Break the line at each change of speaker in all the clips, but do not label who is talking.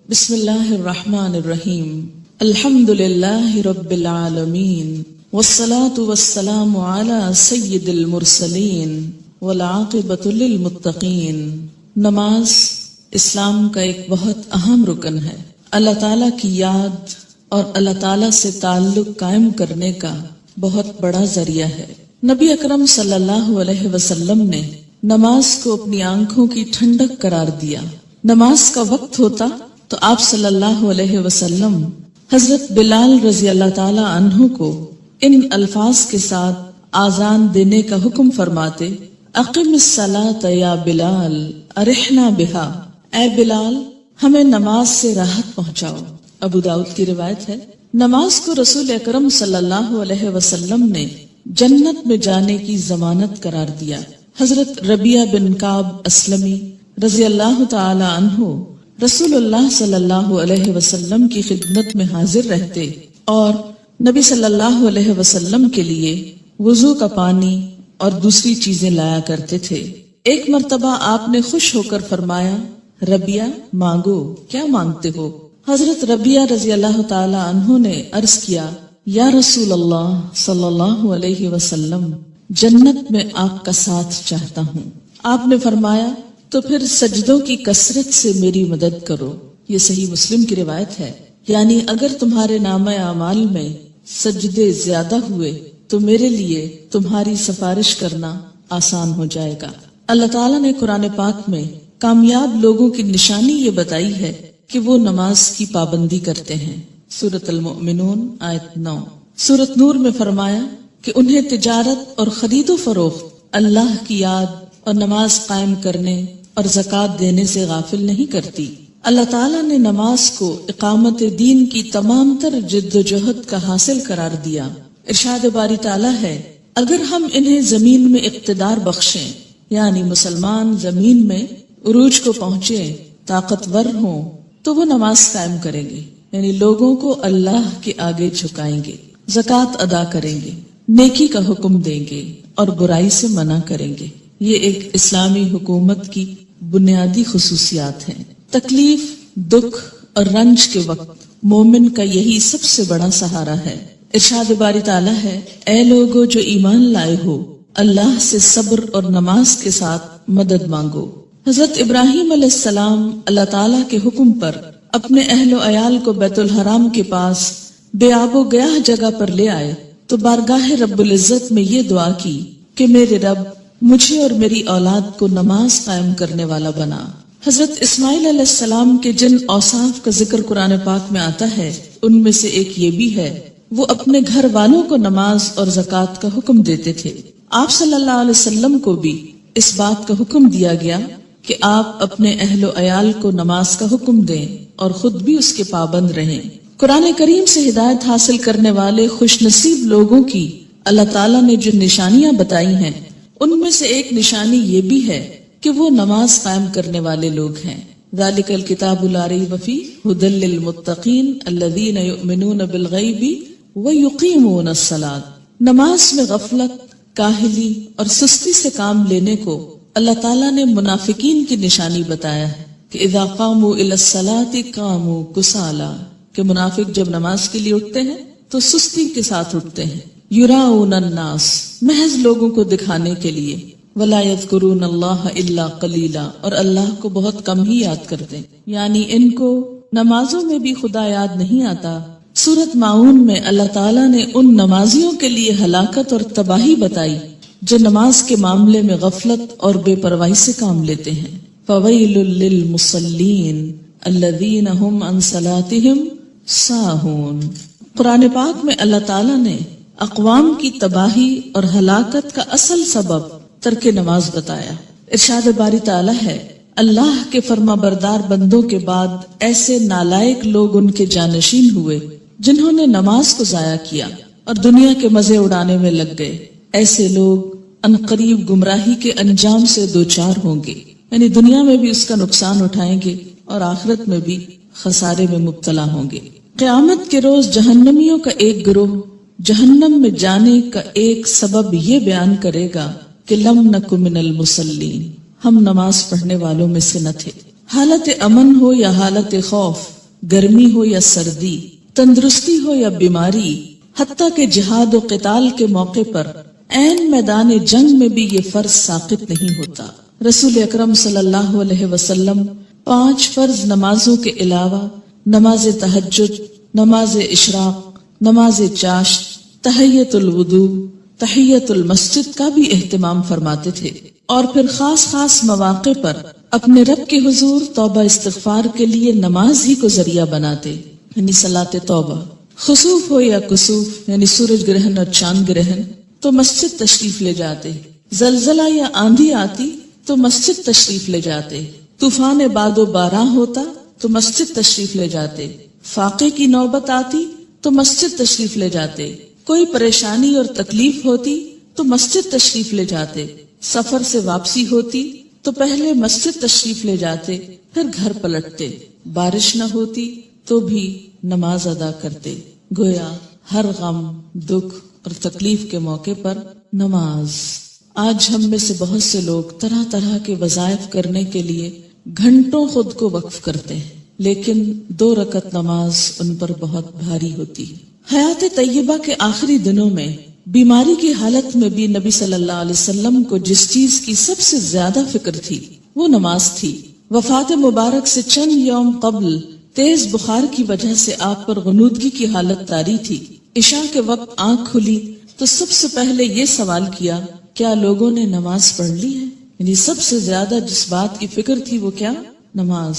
بسم اللہ الرحمن الرحیم الحمد للہ رب العالمین والصلاة والسلام علی سید المرسلین والعاقبۃ للمتقین۔ نماز اسلام کا ایک بہت اہم رکن ہے۔ اللہ تعالیٰ کی یاد اور اللہ تعالیٰ سے تعلق قائم کرنے کا بہت بڑا ذریعہ ہے۔ نبی اکرم صلی اللہ علیہ وسلم نے نماز کو اپنی آنکھوں کی ٹھنڈک قرار دیا۔ نماز کا وقت ہوتا تو آپ صلی اللہ علیہ وسلم حضرت بلال رضی اللہ تعالی عنہ کو ان الفاظ کے ساتھ آذان دینے کا حکم فرماتے: اقم الصلاۃ یا بلال ارحنا بہا، اے بلال ہمیں نماز سے راحت پہنچاؤ۔ ابو داؤد کی روایت ہے۔ نماز کو رسول اکرم صلی اللہ علیہ وسلم نے جنت میں جانے کی ضمانت قرار دیا۔ حضرت ربیعہ بن کعب اسلمی رضی اللہ تعالی عنہ رسول اللہ صلی اللہ علیہ وسلم کی خدمت میں حاضر رہتے اور نبی صلی اللہ علیہ وسلم کے لیے وضو کا پانی اور دوسری چیزیں لایا کرتے تھے۔ ایک مرتبہ آپ نے خوش ہو کر فرمایا: ربیعہ مانگو، کیا مانگتے ہو؟ حضرت ربیعہ رضی اللہ تعالی عنہ نے عرض کیا: یا رسول اللہ صلی اللہ علیہ وسلم، جنت میں آپ کا ساتھ چاہتا ہوں۔ آپ نے فرمایا: تو پھر سجدوں کی کثرت سے میری مدد کرو۔ یہ صحیح مسلم کی روایت ہے۔ یعنی اگر تمہارے نامہ اعمال میں سجدے زیادہ ہوئے تو میرے لیے تمہاری سفارش کرنا آسان ہو جائے گا۔ اللہ تعالیٰ نے قرآن پاک میں کامیاب لوگوں کی نشانی یہ بتائی ہے کہ وہ نماز کی پابندی کرتے ہیں۔ سورۃ المؤمنون آیت 9۔ سورۃ نور میں فرمایا کہ انہیں تجارت اور خرید و فروخت اللہ کی یاد اور نماز قائم کرنے اور زکوٰۃ دینے سے غافل نہیں کرتی۔ اللہ تعالیٰ نے نماز کو اقامت دین کی تمام تر جد و جہد کا حاصل قرار دیا۔ ارشاد باری تعالیٰ ہے: اگر ہم انہیں زمین میں اقتدار بخشیں، یعنی مسلمان زمین میں عروج کو پہنچے، طاقتور ہوں، تو وہ نماز قائم کریں گے، یعنی لوگوں کو اللہ کے آگے جھکائیں گے، زکوٰۃ ادا کریں گے، نیکی کا حکم دیں گے اور برائی سے منع کریں گے۔ یہ ایک اسلامی حکومت کی بنیادی خصوصیات ہیں۔ تکلیف، دکھ اور رنج کے وقت مومن کا یہی سب سے بڑا سہارا ہے۔ ارشاد باری تعالیٰ ہے: اے لوگو جو ایمان لائے ہو، اللہ سے صبر اور نماز کے ساتھ مدد مانگو۔ حضرت ابراہیم علیہ السلام اللہ تعالیٰ کے حکم پر اپنے اہل و عیال کو بیت الحرام کے پاس بے آب و گیاہ جگہ پر لے آئے تو بارگاہ رب العزت میں یہ دعا کی کہ میرے رب مجھے اور میری اولاد کو نماز قائم کرنے والا بنا۔ حضرت اسماعیل علیہ السلام کے جن اوصاف کا ذکر قرآن پاک میں آتا ہے ان میں سے ایک یہ بھی ہے، وہ اپنے گھر والوں کو نماز اور زکوٰۃ کا حکم دیتے تھے۔ آپ صلی اللہ علیہ وسلم کو بھی اس بات کا حکم دیا گیا کہ آپ اپنے اہل و عیال کو نماز کا حکم دیں اور خود بھی اس کے پابند رہیں۔ قرآن کریم سے ہدایت حاصل کرنے والے خوش نصیب لوگوں کی اللہ تعالیٰ نے جو نشانیاں بتائی ہیں ان میں سے ایک نشانی یہ بھی ہے کہ وہ نماز قائم کرنے والے لوگ ہیں۔ ذالک الکتاب لا ریب فیہ ھدی للمتقین الذین یؤمنون بالغیب ویقیمون الصلاۃ۔ نماز میں غفلت، کاہلی اور سستی سے کام لینے کو اللہ تعالیٰ نے منافقین کی نشانی بتایا ہے کہ اذا قاموا الی الصلاۃ قاموا کسالی، کہ منافق جب نماز کے لیے اٹھتے ہیں تو سستی کے ساتھ اٹھتے ہیں۔ یراؤن الناس، محض لوگوں کو دکھانے کے لیے، ولا یذکرون اللہ الا قلیلا، اور اللہ کو بہت کم ہی یاد کرتے ہیں، یعنی ان کو نمازوں میں بھی خدا یاد نہیں آتا۔ سورۃ ماعون میں اللہ تعالیٰ نے ان نمازیوں کے لیے ہلاکت اور تباہی بتائی جو نماز کے معاملے میں غفلت اور بے پرواہی سے کام لیتے ہیں۔ فویل للمصلین الذین هم عن صلاتهم ساہون۔ قرآن پاک میں اللہ تعالیٰ نے اقوام کی تباہی اور ہلاکت کا اصل سبب ترک نماز بتایا۔ ارشاد باری تعالیٰ ہے: اللہ کے فرما بردار بندوں کے بعد ایسے نالائق لوگ ان کے جانشین ہوئے جنہوں نے نماز کو ضائع کیا اور دنیا کے مزے اڑانے میں لگ گئے۔ ایسے لوگ عنقریب گمراہی کے انجام سے دوچار ہوں گے، یعنی دنیا میں بھی اس کا نقصان اٹھائیں گے اور آخرت میں بھی خسارے میں مبتلا ہوں گے۔ قیامت کے روز جہنمیوں کا ایک گروہ جہنم میں جانے کا ایک سبب یہ بیان کرے گا کہ لم نک من المصلین، ہم نماز پڑھنے والوں میں سے نہ تھے۔ حالت امن ہو یا حالت خوف، گرمی ہو یا سردی، تندرستی ہو یا بیماری، حتیٰ کہ جہاد و قتال کے موقع پر عین میدان جنگ میں بھی یہ فرض ساقط نہیں ہوتا۔ رسول اکرم صلی اللہ علیہ وسلم 5 فرض نمازوں کے علاوہ نماز تہجد، نماز اشراق، نماز چاشت، تحیۃ الوضو، تحیۃ المسجد کا بھی اہتمام فرماتے تھے، اور پھر خاص خاص مواقع پر اپنے رب کے حضور توبہ استغفار کے لیے نماز ہی کو ذریعہ بناتے، یعنی صلاۃ توبہ۔ خسوف ہو یا کسوف یعنی سورج گرہن اور چاند گرہن تو مسجد تشریف لے جاتے، زلزلہ یا آندھی آتی تو مسجد تشریف لے جاتے، طوفان باد و باراں ہوتا تو مسجد تشریف لے جاتے، فاقے کی نوبت آتی تو مسجد تشریف لے جاتے، کوئی پریشانی اور تکلیف ہوتی تو مسجد تشریف لے جاتے، سفر سے واپسی ہوتی تو پہلے مسجد تشریف لے جاتے، پھر گھر پلٹتے، بارش نہ ہوتی تو بھی نماز ادا کرتے۔ گویا ہر غم، دکھ اور تکلیف کے موقع پر نماز۔ آج ہم میں سے بہت سے لوگ طرح طرح کے وظائف کرنے کے لیے گھنٹوں خود کو وقف کرتے ہیں، لیکن 2 رکعت نماز ان پر بہت بھاری ہوتی ہے۔ حیات طیبہ کے آخری دنوں میں بیماری کی حالت میں بھی نبی صلی اللہ علیہ وسلم کو جس چیز کی سب سے زیادہ فکر تھی وہ نماز تھی۔ وفات مبارک سے چند یوم قبل تیز بخار کی وجہ سے آپ پر غنودگی کی حالت طاری تھی۔ عشاء کے وقت آنکھ کھلی تو سب سے پہلے یہ سوال کیا، کیا لوگوں نے نماز پڑھ لی ہے؟ یعنی سب سے زیادہ جس بات کی فکر تھی وہ کیا؟ نماز۔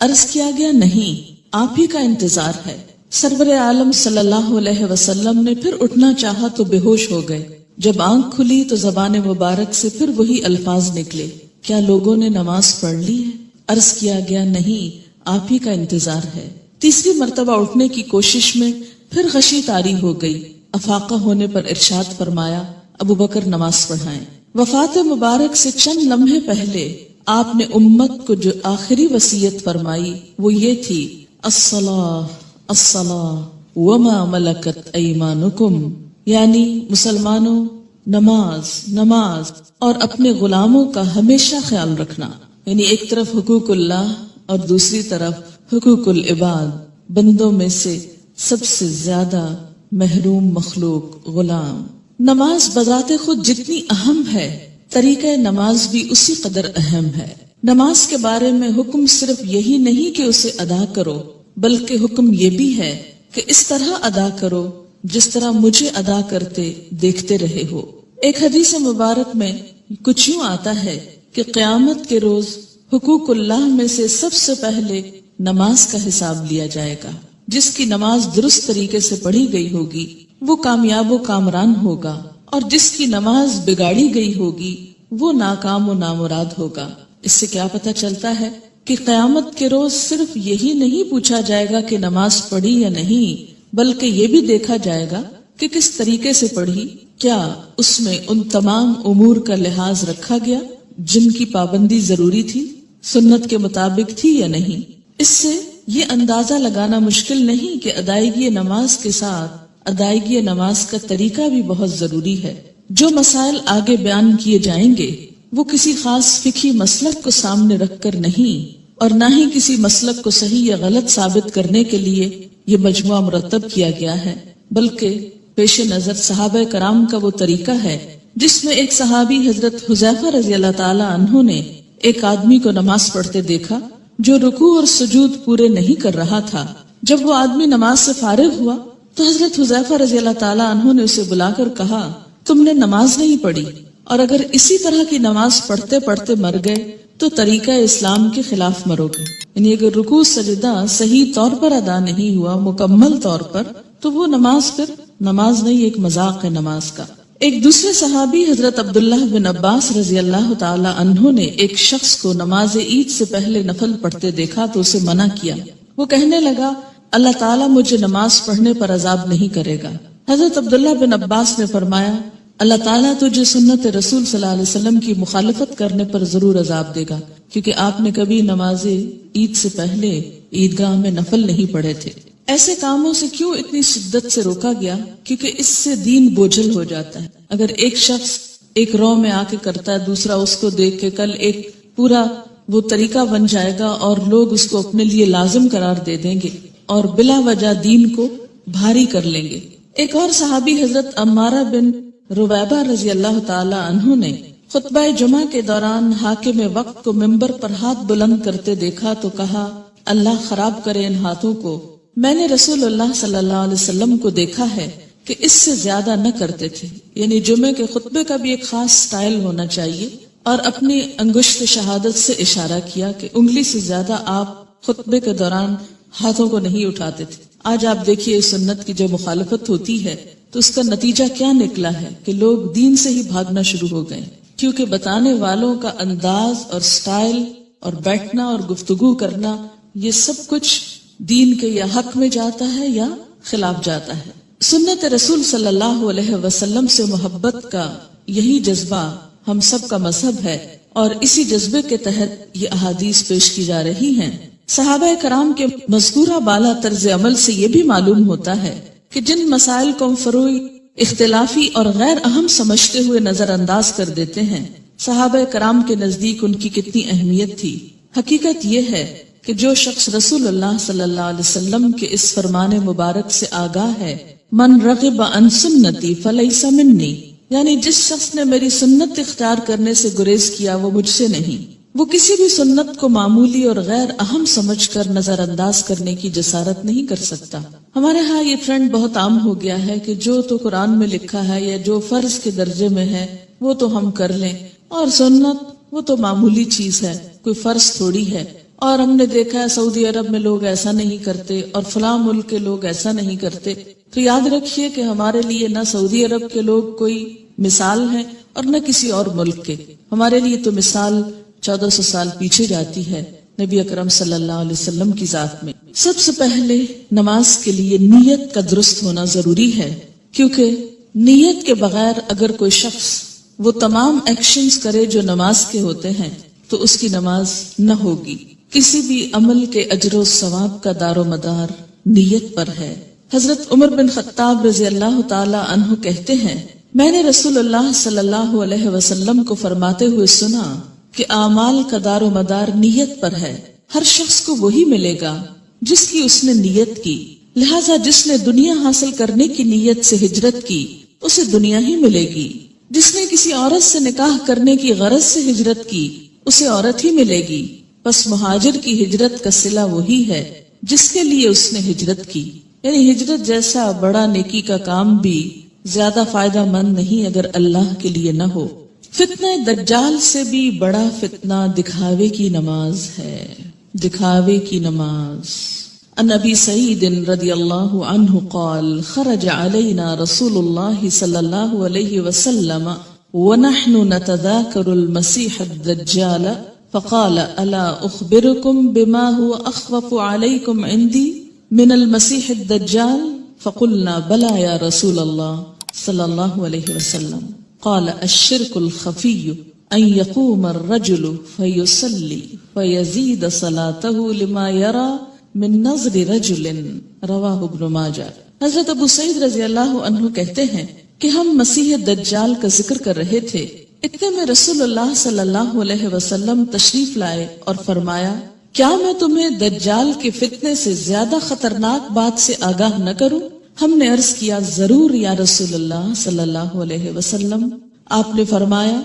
عرض کیا گیا نہیں، آپ ہی کا انتظار ہے۔ سرور عالم صلی اللہ علیہ وسلم نے پھر اٹھنا چاہا تو بے ہوش ہو گئے۔ جب آنکھ کھلی تو زبان مبارک سے پھر وہی الفاظ نکلے، کیا لوگوں نے نماز پڑھ لی ہے؟ عرض کیا گیا نہیں، آپ ہی کا انتظار ہے۔ تیسری مرتبہ اٹھنے کی کوشش میں پھر غشی طاری ہو گئی۔ افاقہ ہونے پر ارشاد فرمایا، ابو بکر نماز پڑھائیں۔ وفات مبارک سے چند لمحے پہلے آپ نے امت کو جو آخری وصیت فرمائی وہ یہ تھی، الصلاۃ الصلاۃ وما ملکت ایمانکم، یعنی مسلمانوں نماز نماز اور اپنے غلاموں کا ہمیشہ خیال رکھنا، یعنی ایک طرف حقوق اللہ اور دوسری طرف حقوق العباد، بندوں میں سے سب سے زیادہ محروم مخلوق غلام۔ نماز بذات خود جتنی اہم ہے، طریقہ نماز بھی اسی قدر اہم ہے۔ نماز کے بارے میں حکم صرف یہی نہیں کہ اسے ادا کرو، بلکہ حکم یہ بھی ہے کہ اس طرح ادا کرو جس طرح مجھے ادا کرتے دیکھتے رہے ہو۔ ایک حدیث مبارک میں کچھ یوں آتا ہے کہ قیامت کے روز حقوق اللہ میں سے سب سے پہلے نماز کا حساب لیا جائے گا۔ جس کی نماز درست طریقے سے پڑھی گئی ہوگی وہ کامیاب و کامران ہوگا، اور جس کی نماز بگاڑی گئی ہوگی وہ ناکام و نامراد ہوگا۔ اس سے کیا پتہ چلتا ہے کہ قیامت کے روز صرف یہی نہیں پوچھا جائے گا کہ نماز پڑھی یا نہیں، بلکہ یہ بھی دیکھا جائے گا کہ کس طریقے سے پڑھی، کیا اس میں ان تمام امور کا لحاظ رکھا گیا جن کی پابندی ضروری تھی، سنت کے مطابق تھی یا نہیں۔ اس سے یہ اندازہ لگانا مشکل نہیں کہ ادائیگی نماز کے ساتھ ادائیگی نماز کا طریقہ بھی بہت ضروری ہے۔ جو مسائل آگے بیان کیے جائیں گے وہ کسی خاص فقہی مسلک کو سامنے رکھ کر نہیں، اور نہ ہی کسی مسلک کو صحیح یا غلط ثابت کرنے کے لیے یہ مجموعہ مرتب کیا گیا ہے، بلکہ پیش نظر صحابہ کرام کا وہ طریقہ ہے جس میں ایک صحابی حضرت حذیفہ رضی اللہ تعالی عنہ نے ایک آدمی کو نماز پڑھتے دیکھا جو رکوع اور سجود پورے نہیں کر رہا تھا۔ جب وہ آدمی نماز سے فارغ ہوا تو حضرت حذیفہ رضی اللہ تعالی عنہ نے اسے بلا کر کہا، تم نے نماز نہیں پڑھی، اور اگر اسی طرح کی نماز پڑھتے پڑھتے مر گئے تو طریقہ اسلام کے خلاف مرو گے۔ یعنی اگر رکوع سجدہ صحیح طور پر ادا نہیں ہوا مکمل طور پر تو وہ نماز پھر نماز نہیں، ایک مذاق ہے نماز کا۔ ایک دوسرے صحابی حضرت عبداللہ بن عباس رضی اللہ تعالی عنہ نے ایک شخص کو نماز عید سے پہلے نفل پڑھتے دیکھا تو اسے منع کیا۔ وہ کہنے لگا، اللہ تعالیٰ مجھے نماز پڑھنے پر عذاب نہیں کرے گا۔ حضرت عبداللہ بن عباس نے فرمایا، اللہ تعالیٰ تجھے سنت رسول صلی اللہ علیہ وسلم کی مخالفت کرنے پر ضرور عذاب دے گا، کیونکہ آپ نے کبھی نماز عید سے پہلے عیدگاہ میں نفل نہیں پڑھے تھے۔ ایسے کاموں سے کیوں اتنی شدت سے روکا گیا؟ کیونکہ اس سے دین بوجھل ہو جاتا ہے۔ اگر ایک شخص ایک رو میں آ کے کرتا ہے، دوسرا اس کو دیکھ کے، کل ایک پورا وہ طریقہ بن جائے گا اور لوگ اس کو اپنے لیے لازم قرار دے دیں گے اور بلا وجہ دین کو بھاری کر لیں گے۔ ایک اور صحابی حضرت عمارہ بن ربیبہ رضی اللہ تعالی عنہ نے خطبہ جمعہ کے دوران حاکم وقت کو ممبر پر ہاتھ بلند کرتے دیکھا تو کہا اللہ خراب کرے ان ہاتھوں کو، میں نے رسول اللہ صلی اللہ علیہ وسلم کو دیکھا ہے کہ اس سے زیادہ نہ کرتے تھے، یعنی جمعے کے خطبے کا بھی ایک خاص سٹائل ہونا چاہیے، اور اپنی انگشت شہادت سے اشارہ کیا کہ انگلی سے زیادہ آپ خطبے کے دوران ہاتھوں کو نہیں اٹھاتے تھے۔ آج آپ دیکھیے سنت کی جو مخالفت ہوتی ہے تو اس کا نتیجہ کیا نکلا ہے کہ لوگ دین سے ہی بھاگنا شروع ہو گئے، کیونکہ بتانے والوں کا انداز اور سٹائل اور بیٹھنا اور گفتگو کرنا یہ سب کچھ دین کے یا حق میں جاتا ہے یا خلاف جاتا ہے۔ سنت رسول صلی اللہ علیہ وسلم سے محبت کا یہی جذبہ ہم سب کا مذہب ہے، اور اسی جذبے کے تحت یہ احادیث پیش کی جا رہی ہیں۔ صحابہ کرام کے مذکورہ بالا طرز عمل سے یہ بھی معلوم ہوتا ہے کہ جن مسائل کو ہم فروعی، اختلافی اور غیر اہم سمجھتے ہوئے نظر انداز کر دیتے ہیں، صحابہ کرام کے نزدیک ان کی کتنی اہمیت تھی۔ حقیقت یہ ہے کہ جو شخص رسول اللہ صلی اللہ علیہ وسلم کے اس فرمان مبارک سے آگاہ ہے، من رغب عن سنتی فلیس منی، یعنی جس شخص نے میری سنت اختیار کرنے سے گریز کیا وہ مجھ سے نہیں، وہ کسی بھی سنت کو معمولی اور غیر اہم سمجھ کر نظر انداز کرنے کی جسارت نہیں کر سکتا۔ ہمارے ہاں یہ ٹرینڈ بہت عام ہو گیا ہے کہ جو تو قرآن میں لکھا ہے یا جو فرض کے درجے میں ہے وہ تو ہم کر لیں، اور سنت وہ تو معمولی چیز ہے، کوئی فرض تھوڑی ہے۔ اور ہم نے دیکھا ہے سعودی عرب میں لوگ ایسا نہیں کرتے اور فلاں ملک کے لوگ ایسا نہیں کرتے، تو یاد رکھیے کہ ہمارے لیے نہ سعودی عرب کے لوگ کوئی مثال ہیں اور نہ کسی اور ملک کے، ہمارے لیے تو مثال 1400 سال پیچھے جاتی ہے نبی اکرم صلی اللہ علیہ وسلم کی ذات میں۔ سب سے پہلے نماز کے لیے نیت کا درست ہونا ضروری ہے، کیونکہ نیت کے بغیر اگر کوئی شخص وہ تمام ایکشنز کرے جو نماز کے ہوتے ہیں تو اس کی نماز نہ ہوگی۔ کسی بھی عمل کے اجر و ثواب کا دار و مدار نیت پر ہے۔ حضرت عمر بن خطاب رضی اللہ تعالی عنہ کہتے ہیں، میں نے رسول اللہ صلی اللہ علیہ وسلم کو فرماتے ہوئے سنا کہ اعمال کا دار و مدار نیت پر ہے، ہر شخص کو وہی ملے گا جس کی اس نے نیت کی، لہذا جس نے دنیا حاصل کرنے کی نیت سے ہجرت کی اسے دنیا ہی ملے گی، جس نے کسی عورت سے نکاح کرنے کی غرض سے ہجرت کی اسے عورت ہی ملے گی، بس مہاجر کی ہجرت کا صلہ وہی ہے جس کے لیے اس نے ہجرت کی۔ یعنی ہجرت جیسا بڑا نیکی کا کام بھی زیادہ فائدہ مند نہیں اگر اللہ کے لیے نہ ہو۔ فتنہ دجال سے بھی بڑا فتنہ دکھاوے کی نماز ہے، دکھاوے کی نماز۔ عن ابی سعید رضی اللہ عنہ قال خرج علینا رسول اللہ صلی اللہ علیہ وسلم ونحن نتذاکر المسیح الدجال فقال الا اخبركم بما هو اخوف عليكم عندي من المسيح الدجال فقلنا بلى يا رسول الله صلى الله عليه وسلم قال الشرك الخفي ان يقوم الرجل فيصلي فيزيد صلاته لما يرى من نظر رجل رواہ ابن ماجہ۔ حضرت ابو سعید رضی اللہ عنہ کہتے ہیں کہ ہم مسیح دجال کا ذکر کر رہے تھے، اتنے میں رسول اللہ صلی اللہ علیہ وسلم تشریف لائے اور فرمایا کیا میں تمہیں دجال کے فتنے سے زیادہ خطرناک بات سے آگاہ نہ کروں؟ ہم نے عرض کیا ضرور یا رسول اللہ صلی اللہ علیہ وسلم۔ آپ نے فرمایا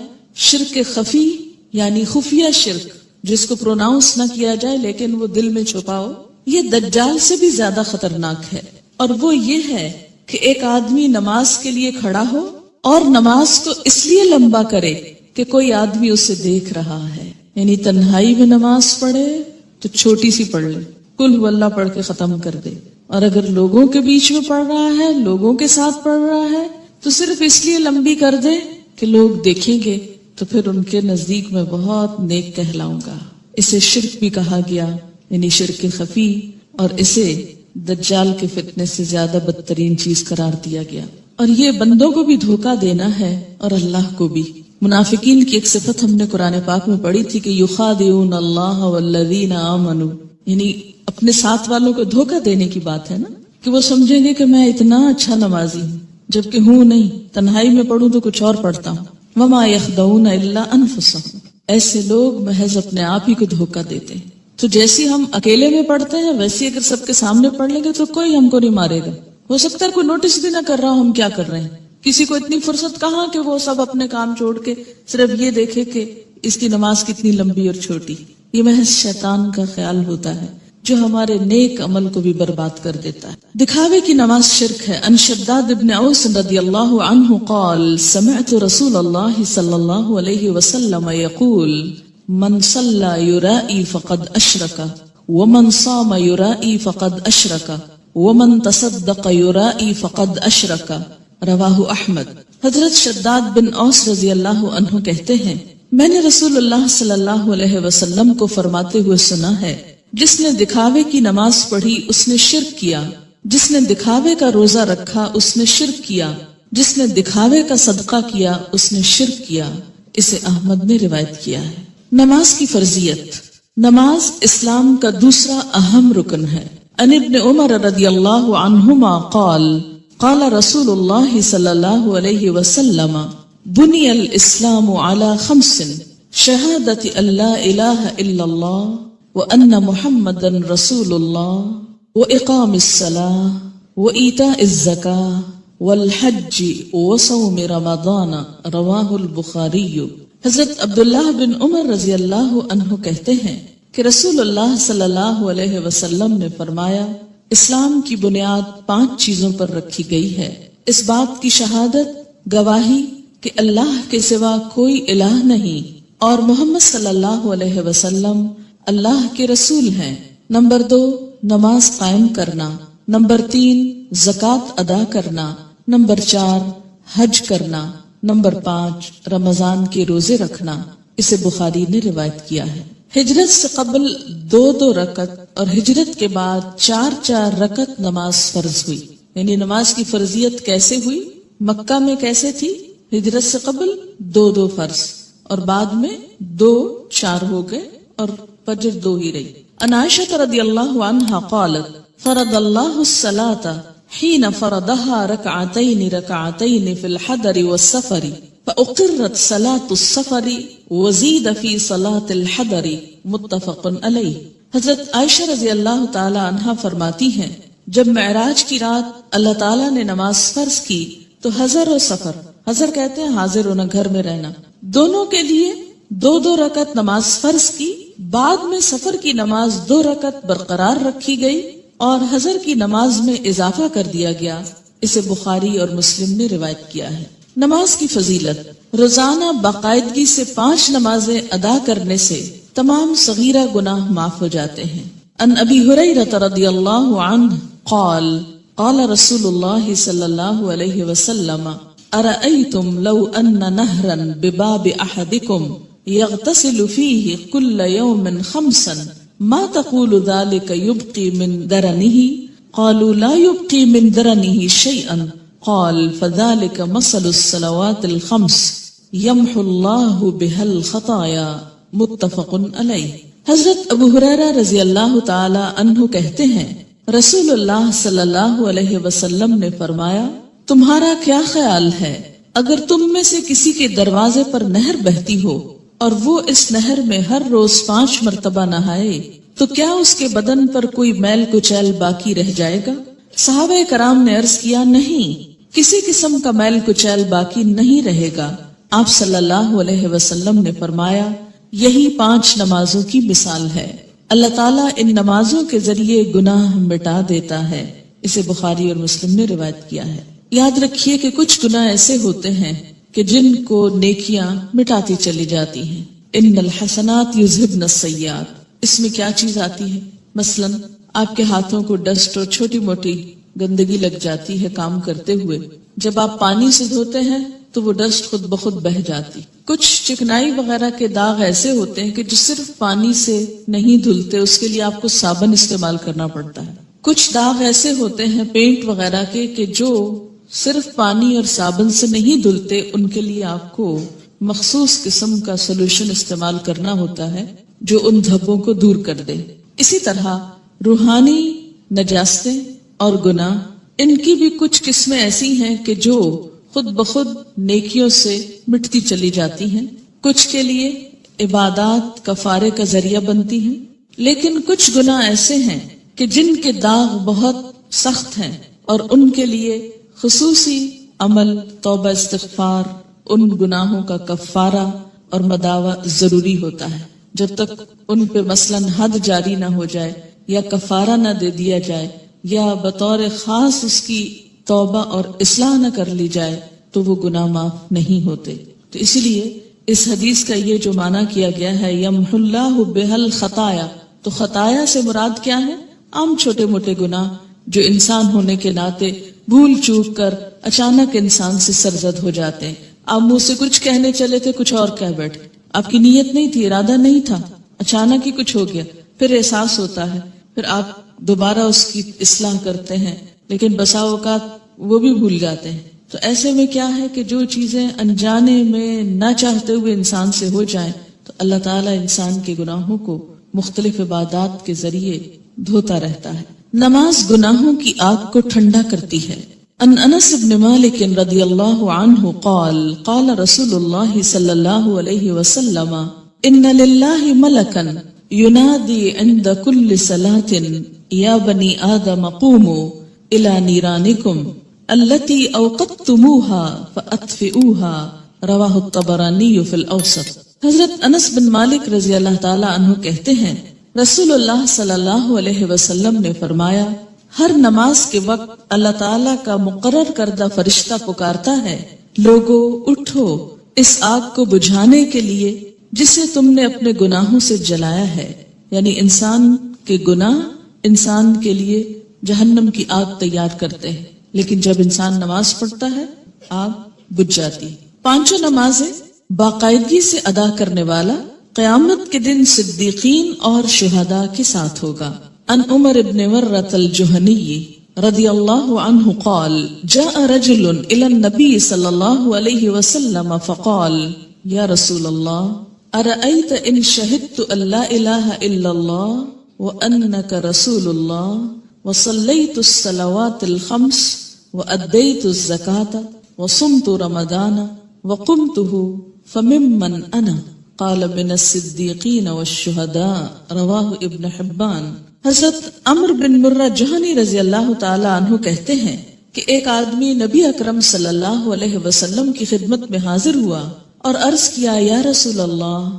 شرک خفی یعنی خفیہ شرک جس کو پروناؤنس نہ کیا جائے لیکن وہ دل میں چھپاؤ، یہ دجال سے بھی زیادہ خطرناک ہے، اور وہ یہ ہے کہ ایک آدمی نماز کے لیے کھڑا ہو اور نماز کو اس لیے لمبا کرے کہ کوئی آدمی اسے دیکھ رہا ہے، یعنی تنہائی میں نماز پڑھے تو چھوٹی سی پڑھ لے، قل هو اللہ پڑھ کے ختم کر دے، اور اگر لوگوں کے بیچ میں پڑھ رہا ہے، لوگوں کے ساتھ پڑھ رہا ہے تو صرف اس لیے لمبی کر دے کہ لوگ دیکھیں گے تو پھر ان کے نزدیک میں بہت نیک کہلاؤں گا۔ اسے شرک بھی کہا گیا، یعنی شرک خفی، اور اسے دجال کے فتنے سے زیادہ بدترین چیز قرار دیا گیا۔ اور یہ بندوں کو بھی دھوکہ دینا ہے اور اللہ کو بھی۔ منافقین کی ایک صفت ہم نے قرآن پاک میں پڑھی تھی کہ یخادعون اللہ والذین آمنوا، یعنی اپنے ساتھ والوں کو دھوکہ دینے کی بات ہے نا، کہ وہ سمجھیں گے کہ میں اتنا اچھا نمازی ہوں جبکہ ہوں نہیں، تنہائی میں پڑھوں تو کچھ اور پڑھتا ہوں۔ وما یخدعون الا انفسهم، ایسے لوگ محض اپنے آپ ہی کو دھوکہ دیتے ہیں. تو جیسی ہم اکیلے میں پڑھتے ہیں ویسی اگر سب کے سامنے پڑھ لیں گے تو کوئی ہم کو نہیں مارے گا. ہو سکتا ہے کوئی نوٹس بھی نہ کر رہا ہو ہم کیا کر رہے ہیں. کسی کو اتنی فرصت کہاں کہ وہ سب اپنے کام چھوڑ کے صرف یہ دیکھے کہ اس کی نماز کتنی لمبی اور چھوٹی. یہ محض شیطان کا خیال ہوتا ہے جو ہمارے نیک عمل کو بھی برباد کر دیتا ہے. دکھاوے کی نماز شرک ہے. ان شداد ابن اوس رضی اللہ عنہ قال سمعت رسول اللہ صلی اللہ علیہ وسلم یقول من صلى يرائي فقد اشرك ومن صام يرائي فقد اشرك ومن تصدق يرائي فقد اشرك رواہ احمد. حضرت شداد بن اوس رضی اللہ عنہ کہتے ہیں میں نے رسول اللہ صلی اللہ علیہ وسلم کو فرماتے ہوئے سنا ہے جس نے دکھاوے کی نماز پڑھی اس نے شرک کیا، جس نے دکھاوے کا روزہ رکھا اس نے شرک کیا، جس نے دکھاوے کا صدقہ کیا اس نے شرک کیا. اسے احمد نے روایت کیا ہے. نماز کی فرضیت. نماز اسلام کا دوسرا اہم رکن ہے. ان ابن عمر رضی اللہ عنہما قال قال رسول اللہ صلی اللہ علیہ وسلم بنی الاسلام علی خمس شہادت ان لا الہ الا اللہ وان محمدا رسول اللہ واقام الصلاة وایتاء الزکاة والحج وصوم رمضان رواہ البخاری. حضرت عبداللہ بن عمر رضی اللہ عنہ کہتے ہیں کہ رسول اللہ صلی اللہ علیہ وسلم نے فرمایا اسلام کی بنیاد 5 چیزوں پر رکھی گئی ہے. اس بات کی شہادت گواہی کہ اللہ کے سوا کوئی الہ نہیں اور محمد صلی اللہ علیہ وسلم اللہ کے رسول ہیں. نمبر 2 نماز قائم کرنا. نمبر 3 زکوٰۃ ادا کرنا. نمبر 4 حج کرنا. نمبر 5 رمضان کے روزے رکھنا. اسے بخاری نے روایت کیا ہے. ہجرت سے قبل 2 رکعت اور ہجرت کے بعد 4 رکعت نماز فرض ہوئی. یعنی نماز کی فرضیت کیسے ہوئی؟ مکہ میں کیسے تھی؟ ہجرت سے قبل 2 فرض اور بعد میں 4 ہو گئے اور فجر 2 ہی رہی. عن عائشہ رضی اللہ عنہا قالت فرض اللہ الصلاة حين فرضها ركعتين في الحضر والسفر فأقرت صلاة السفر وزيد في صلاة الحضر متفق علیہ. حضرت عائشہ رضی اللہ تعالی عنہا فرماتی ہیں جب معراج کی رات اللہ تعالیٰ نے نماز فرض کی تو حضر و سفر، حضر کہتے ہیں حاضر ہونا گھر میں رہنا، دونوں کے لیے 2 رکعت نماز فرض کی. بعد میں سفر کی نماز 2 رکعت برقرار رکھی گئی اور حضر کی نماز میں اضافہ کر دیا گیا. اسے بخاری اور مسلم نے روایت کیا ہے. نماز کی فضیلت. روزانہ باقاعدگی سے 5 نمازیں ادا کرنے سے تمام صغیرہ گناہ معاف ہو جاتے ہیں. ان ابی ہریرہ رضی اللہ عنہ قال قال رسول اللہ صلی اللہ علیہ وسلم ارأیتم لو ان نہرا بباب احدکم یغتسل فیہ کل یوم 5 ما تقول ذلك يبقي من درنه قالوا لا يبقي من درنه شيئا قال فذلك مثل الصلوات الخمس يمحو الله بها الخطايا متفق علیہ. حضرت ابو ہریرہ رضی اللہ تعالی عنہ کہتے ہیں رسول اللہ صلی اللہ علیہ وسلم نے فرمایا تمہارا کیا خیال ہے اگر تم میں سے کسی کے دروازے پر نہر بہتی ہو اور وہ اس نہر میں ہر روز 5 مرتبہ نہائے تو کیا اس کے بدن پر کوئی میل کچیل باقی رہ جائے گا؟ صحابہ کرام نے عرض کیا نہیں، کسی قسم کا میل کچیل باقی نہیں رہے گا. آپ صلی اللہ علیہ وسلم نے فرمایا یہی 5 نمازوں کی مثال ہے. اللہ تعالیٰ ان نمازوں کے ذریعے گناہ مٹا دیتا ہے. اسے بخاری اور مسلم نے روایت کیا ہے. یاد رکھیے کہ کچھ گناہ ایسے ہوتے ہیں کہ جن کو نیکیاں مٹاتی چلی جاتی ہیں. ان الحسنات یذہبن السیئات. اس میں کیا چیز آتی ہے؟ مثلا آپ کے ہاتھوں کو ڈسٹ اور چھوٹی موٹی گندگی لگ جاتی ہے کام کرتے ہوئے، جب آپ پانی سے دھوتے ہیں تو وہ ڈسٹ خود بخود بہہ جاتی. کچھ چکنائی وغیرہ کے داغ ایسے ہوتے ہیں کہ جو صرف پانی سے نہیں دھلتے، اس کے لیے آپ کو صابن استعمال کرنا پڑتا ہے. کچھ داغ ایسے ہوتے ہیں پینٹ وغیرہ کے کہ جو صرف پانی اور صابن سے نہیں دھلتے، ان کے لیے آپ کو مخصوص قسم کا سولوشن استعمال کرنا ہوتا ہے جو ان دھبوں کو دور کر دے. اسی طرح روحانی نجاستیں اور گناہ، ان کی بھی کچھ قسمیں ایسی ہیں کہ جو خود بخود نیکیوں سے مٹتی چلی جاتی ہیں. کچھ کے لیے عبادات کفارے کا ذریعہ بنتی ہیں، لیکن کچھ گناہ ایسے ہیں کہ جن کے داغ بہت سخت ہیں اور ان کے لیے خصوصی عمل توبہ استغفار، ان گناہوں کا کفارہ اور مداوع ضروری ہوتا ہے۔ جب تک ان پہ مثلاً حد جاری نہ ہو جائے یا کفارہ نہ دے دیا جائے یا بطور خاص اس کی توبہ اور اصلاح نہ کر لی جائے تو وہ گناہ معاف نہیں ہوتے۔ تو اسی لیے اس حدیث کا یہ جو معنی کیا گیا ہے یمحو اللہ بہل خطایا، تو خطایا سے مراد کیا ہے؟ عام چھوٹے موٹے گناہ جو انسان ہونے کے ناطے بھول چوک کر اچانک انسان سے سرزد ہو جاتے ہیں۔ آپ منہ سے کچھ کہنے چلے تھے، کچھ اور کہہ بیٹھے، آپ کی نیت نہیں تھی، ارادہ نہیں تھا، اچانک ہی کچھ ہو گیا، پھر احساس ہوتا ہے، پھر آپ دوبارہ اس کی اصلاح کرتے ہیں، لیکن بسا اوقات وہ بھی بھول جاتے ہیں۔ تو ایسے میں کیا ہے کہ جو چیزیں انجانے میں نہ چاہتے ہوئے انسان سے ہو جائیں تو اللہ تعالیٰ انسان کے گناہوں کو مختلف عبادات کے ذریعے دھوتا رہتا ہے۔ نماز گناہوں کی آگ کو ٹھنڈا کرتی ہے۔ ان انس بن مالک رضی اللہ عنہ قال قال رسول اللہ صلی اللہ علیہ وسلم ان للہ ملکا ینادی عند کل صلاة یا بنی آدم قوموا الى نیرانکم التي اوقدتموها فاطفئوها رواہ الطبرانی فی الاوسط۔ حضرت انس بن مالک رضی اللہ تعالی عنہ کہتے ہیں رسول اللہ صلی اللہ علیہ وسلم نے فرمایا ہر نماز کے وقت اللہ تعالیٰ کا مقرر کردہ فرشتہ پکارتا ہے، لوگو اٹھو اس آگ کو بجھانے کے لیے جسے تم نے اپنے گناہوں سے جلایا ہے۔ یعنی انسان کے گناہ انسان کے لیے جہنم کی آگ تیار کرتے ہیں، لیکن جب انسان نماز پڑھتا ہے آگ بجھ جاتی۔ پانچوں نمازیں باقاعدگی سے ادا کرنے والا قیامت کے دن صدیقین اور شہداء کے ساتھ ہوگا۔ ان عمر بن مرۃ الجہنی رضی اللہ عنہ قال جاء رجل الى النبی صلی اللہ علیہ وسلم فقال یا رسول اللہ ارأیت ان شہدت ان لا الہ الا اللہ وانک رسول اللہ وصلیت الصلوات الخمس وادیت الزکاة وصمت رمضان وقمته فممن انا قال من الصدیقین والشہداء رواہ ابن حبان۔ حضرت عمر بن مرہ جہنی رضی اللہ تعالی عنہ کہتے ہیں کہ ایک آدمی نبی اکرم صلی اللہ علیہ وسلم کی خدمت میں حاضر ہوا اور عرض کیا یا رسول اللہ